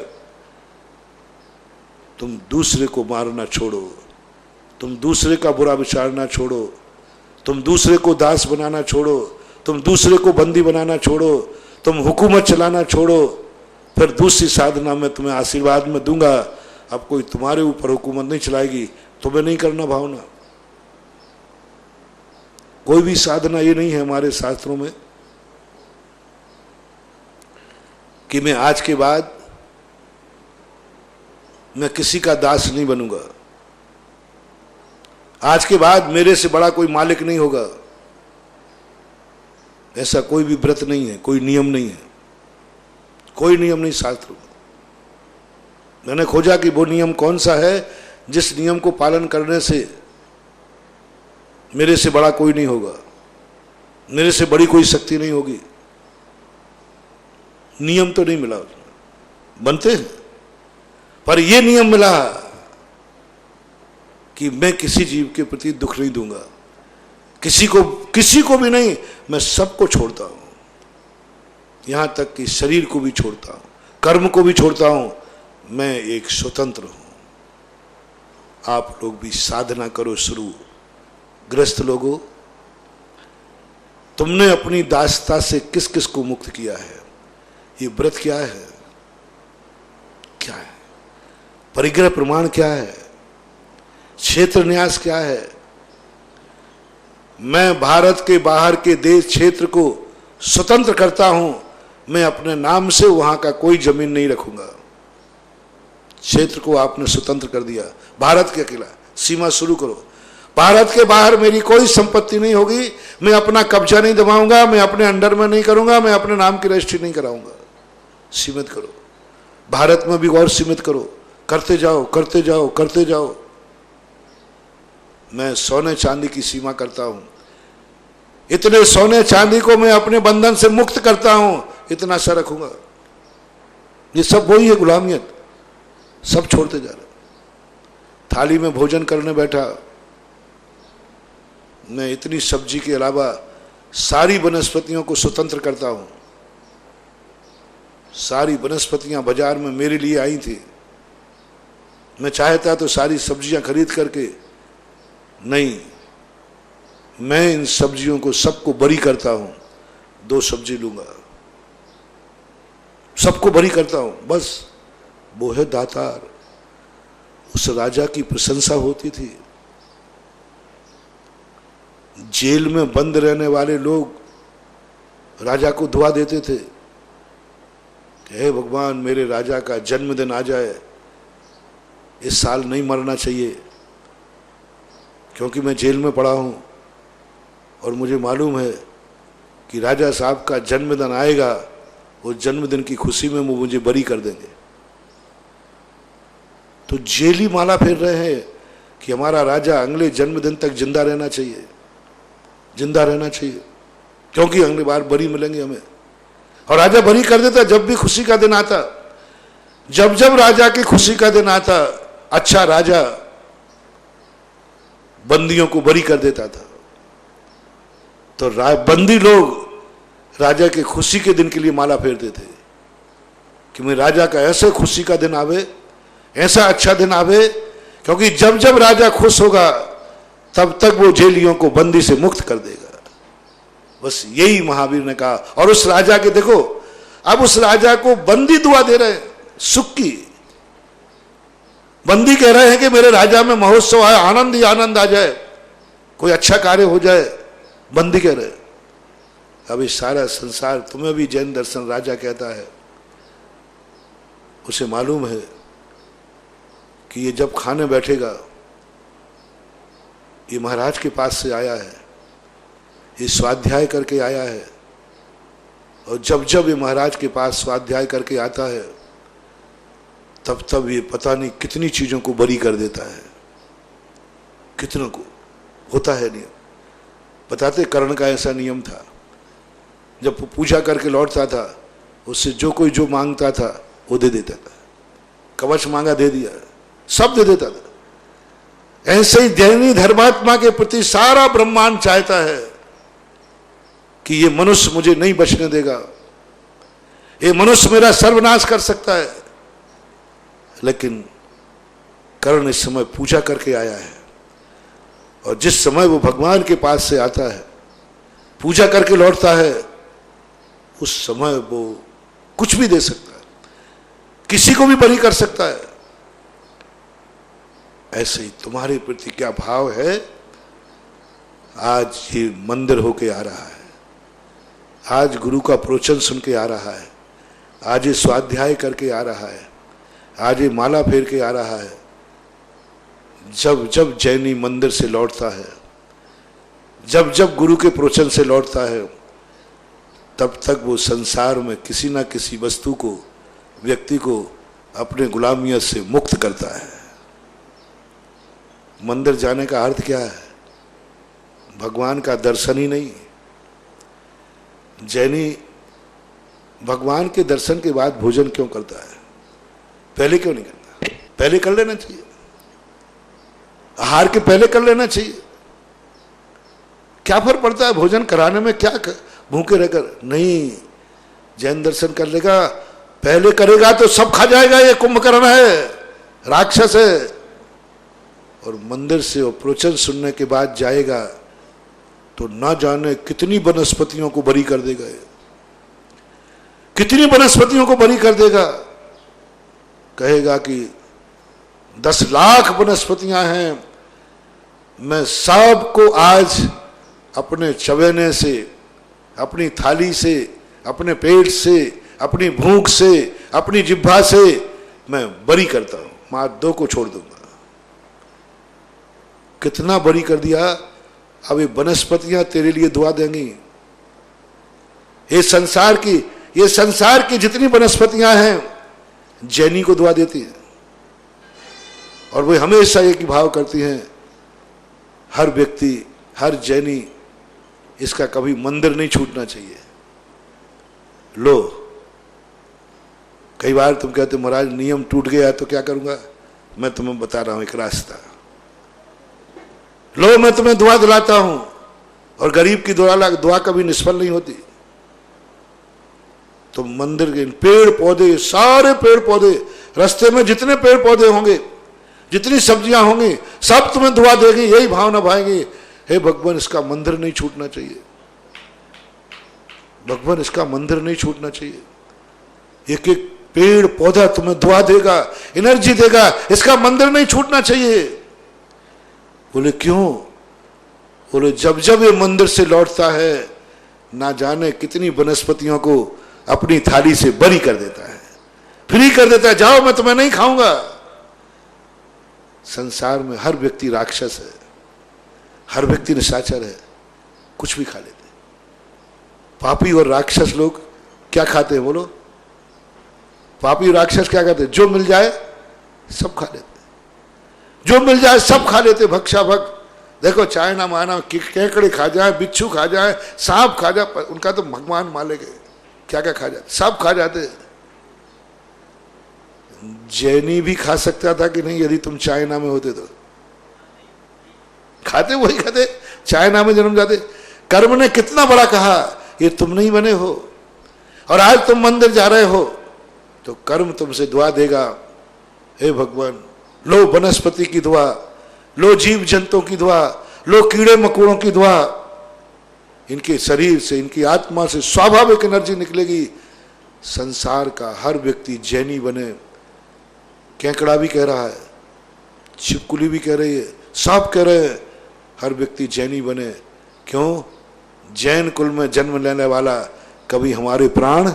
तुम दूसरे को मारना छोड़ो, तुम दूसरे का बुरा विचारना छोड़ो, तुम दूसरे को दास बनाना छोड़ो, तुम दूसरे को बंदी बनाना छोड़ो, तुम हुकूमत चलाना छोड़ो। फिर दूसरी साधना में तुम्हें आशीर्वाद में दूंगा, अब कोई तुम्हारे ऊपर हुकूमत नहीं चलाएगी, तुम्हें नहीं करना भावना। कोई भी साधना ये नहीं है हमारे शास्त्रों में कि मैं आज के बाद मैं किसी का दास नहीं बनूंगा, आज के बाद मेरे से बड़ा कोई मालिक नहीं होगा। ऐसा कोई भी व्रत नहीं है, कोई नियम नहीं है, कोई नियम नहीं शास्त्र में। मैंने खोजा कि वो नियम कौन सा है जिस नियम को पालन करने से मेरे से बड़ा कोई नहीं होगा, मेरे से बड़ी कोई शक्ति नहीं होगी। नियम तो नहीं मिला, बनते हैं, पर यह नियम मिला कि मैं किसी जीव के प्रति दुख नहीं दूंगा, किसी को भी नहीं, मैं सबको छोड़ता हूं, यहां तक कि शरीर को भी छोड़ता हूं, कर्म को भी छोड़ता हूं, मैं एक स्वतंत्र हूं। आप लोग भी साधना करो शुरू। गृहस्थ लोगों, तुमने अपनी दासता से किस किस को मुक्त किया है? ये व्रत क्या है? क्या है? परिग्रह प्रमाण क्या है? क्षेत्र न्यास क्या है? मैं भारत के बाहर के देश क्षेत्र को स्वतंत्र करता हूं, मैं अपने नाम से वहां का कोई जमीन नहीं रखूंगा। क्षेत्र को आपने स्वतंत्र कर दिया, भारत के अकेला, सीमा शुरू करो। भारत के बाहर मेरी कोई संपत्ति नहीं होगी, मैं अपना कब्जा नहीं दबाऊंगा, मैं अपने अंडर में नहीं करूंगा, मैं अपने नाम की रजिस्ट्री नहीं कराऊंगा। सीमित करो, भारत में भी और सीमित करो, करते जाओ करते जाओ करते जाओ। मैं सोने चांदी की सीमा करता हूं, इतने सोने चांदी को मैं अपने बंधन से मुक्त करता हूं, इतना सा रखूंगा। ये सब वही है गुलामियत, सब छोड़ते जा रहे। थाली में भोजन करने बैठा, मैं इतनी सब्जी के अलावा सारी वनस्पतियों को स्वतंत्र करता हूं। सारी वनस्पतियां बाजार में मेरे लिए आई थी, मैं चाहता तो सारी सब्जियां खरीद करके, नहीं, मैं इन सब्जियों को सबको बरी करता हूं, 2 सब्जी लूंगा, सबको बरी करता हूं, बस। वो है दातार। उस राजा की प्रशंसा होती थी। जेल में बंद रहने वाले लोग राजा को दुआ देते थे कि हे भगवान, मेरे राजा का जन्मदिन आ जाए, इस साल नहीं मरना चाहिए, क्योंकि मैं जेल में पड़ा हूं और मुझे मालूम है कि राजा साहब का जन्मदिन आएगा, वो जन्मदिन की खुशी में वो मुझे बरी कर देंगे। तो जेली माला फेर रहे हैं कि हमारा राजा अगले जन्मदिन तक जिंदा रहना चाहिए, जिंदा रहना चाहिए, क्योंकि अगली बार बरी मिलेंगे हमें। और राजा बरी कर देता जब भी खुशी का दिन आता। जब जब राजा की खुशी का दिन आता, अच्छा राजा बंदियों को बरी कर देता था। तो बंदी लोग राजा के खुशी के दिन के लिए माला फेरते थे कि मैं राजा का ऐसे खुशी का दिन आवे, ऐसा अच्छा दिन आवे, क्योंकि जब जब राजा खुश होगा तब तक वो जेलियों को बंदी से मुक्त कर देगा। बस यही महावीर ने कहा। और उस राजा के देखो, अब उस राजा को बंदी दुआ दे रहे हैं, सुख की। बंदी कह रहे हैं कि मेरे राजा में महोत्सव आए, आनंद ही आनंद आ जाए, कोई अच्छा कार्य हो जाए। बंदी कह रहे, अब इस सारा संसार तुम्हें भी जैन दर्शन राजा कहता है उसे मालूम है कि ये जब खाने बैठेगा, ये महाराज के पास से आया है, ये स्वाध्याय करके आया है, और जब जब ये महाराज के पास स्वाध्याय करके आता है तब तब ये पता नहीं कितनी चीजों को बरी कर देता है, कितनों को। होता है नियम, बताते कर्ण का ऐसा नियम था, जब वो पूजा करके लौटता था उससे जो कोई जो मांगता था वो दे देता था। कवच मांगा दे दिया, सब दे देता था। ऐसे ही जैनी धर्मात्मा के प्रति सारा ब्रह्मांड चाहता है कि ये मनुष्य मुझे नहीं बचने देगा, ये मनुष्य मेरा सर्वनाश कर सकता है। लेकिन कर्ण इस समय पूजा करके आया है, और जिस समय वो भगवान के पास से आता है, पूजा करके लौटता है, उस समय वो कुछ भी दे सकता है, किसी को भी बरी कर सकता है। ऐसे ही तुम्हारे प्रति क्या भाव है। आज ये मंदिर होके आ रहा है, आज गुरु का प्रवचन सुन के आ रहा है, आज ये स्वाध्याय करके आ रहा है, आज ये माला फेर के आ रहा है। जब जब जैनी मंदिर से लौटता है, जब जब गुरु के प्रवचन से लौटता है, तब तक वो संसार में किसी ना किसी वस्तु को, व्यक्ति को अपने गुलामियत से मुक्त करता है। मंदिर जाने का अर्थ क्या है? भगवान का दर्शन ही नहीं। जैनी भगवान के दर्शन के बाद भोजन क्यों करता है? पहले क्यों नहीं करता? पहले कर लेना चाहिए, आहार के पहले कर लेना चाहिए। क्या फर्क पड़ता है भोजन कराने में? क्या भूखे रहकर? नहीं, जैन दर्शन कर लेगा, पहले करेगा तो सब खा जाएगा। ये कुंभकर्ण है, राक्षस है। और मंदिर से वो प्रवचन सुनने के बाद जाएगा तो ना जाने कितनी वनस्पतियों को बरी कर देगा, कितनी वनस्पतियों को बरी कर देगा। कहेगा कि 10 लाख वनस्पतियां हैं, मैं सबको आज अपने चवेने से, अपनी थाली से, अपने पेट से, अपनी भूख से, अपनी जिह्वा से मैं बरी करता हूं, मार 2 को छोड़ दूंगा। कितना बरी कर दिया। अब ये वनस्पतियां तेरे लिए दुआ देंगी। ये संसार की जितनी वनस्पतियां हैं जैनी को दुआ देती है, और वे हमेशा एक ही भाव करती हैं, हर व्यक्ति, हर जैनी, इसका कभी मंदिर नहीं छूटना चाहिए। लो, कई बार तुम कहते महाराज नियम टूट गया तो क्या करूंगा? मैं तुम्हें बता रहा हूं एक रास्ता। लो, मैं तुम्हें दुआ दिलाता हूं, और गरीब की दुआ कभी निष्फल नहीं होती। तो मंदिर के पेड़ पौधे, सारे पेड़ पौधे, रास्ते में जितने पेड़ पौधे होंगे, जितनी सब्जियां होंगी, सब तुम्हें दुआ देंगे, यही भावना भाएंगे, हे भगवान इसका मंदिर नहीं छूटना चाहिए, भगवान इसका मंदिर नहीं छूटना चाहिए। एक एक पेड़ पौधा तुम्हें दुआ देगा, एनर्जी देगा, इसका मंदिर नहीं छूटना चाहिए। बोले क्यों? बोले जब जब ये मंदिर से लौटता है, ना जाने कितनी वनस्पतियों को अपनी थाली से बरी कर देता है, फ्री कर देता है, जाओ मैं तुम्हें नहीं खाऊंगा। संसार में हर व्यक्ति राक्षस है, हर व्यक्ति निशाचर है, कुछ भी खा लेते। पापी और राक्षस लोग क्या खाते हैं? बोलो, पापी राक्षस क्या खाते हैं? जो मिल जाए सब खा लेते, जो मिल जाए सब खा लेते, भक्षा भग। देखो चाइना माना केकड़े खा जाए, बिच्छू खा जाए, सांप खा जाए, उनका तो भगवान माले गए, क्या क्या खा जाते, सब खा जाते। जैनी भी खा सकता था कि नहीं? यदि तुम चाइना में होते तो खाते, वही खाते, चाइना में जन्म जाते। कर्म ने कितना बड़ा कहा, ये तुम नहीं बने हो, और आज तुम मंदिर जा रहे हो तो कर्म तुमसे दुआ देगा, हे भगवान लो वनस्पति की दुआ, लो जीव जंतुओं की दुआ, लो कीड़े मकोड़ों की दुआ। इनके शरीर से, इनकी आत्मा से स्वाभाविक एनर्जी निकलेगी। संसार का हर व्यक्ति जैनी बने। केकड़ा भी कह रहा है, छिपकुली भी कह रही है, सब कह रहे हैं हर व्यक्ति जैनी बने। क्यों? जैन कुल में जन्म लेने वाला कभी हमारे प्राण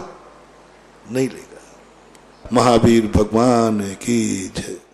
नहीं लेगा। महावीर भगवान की जय।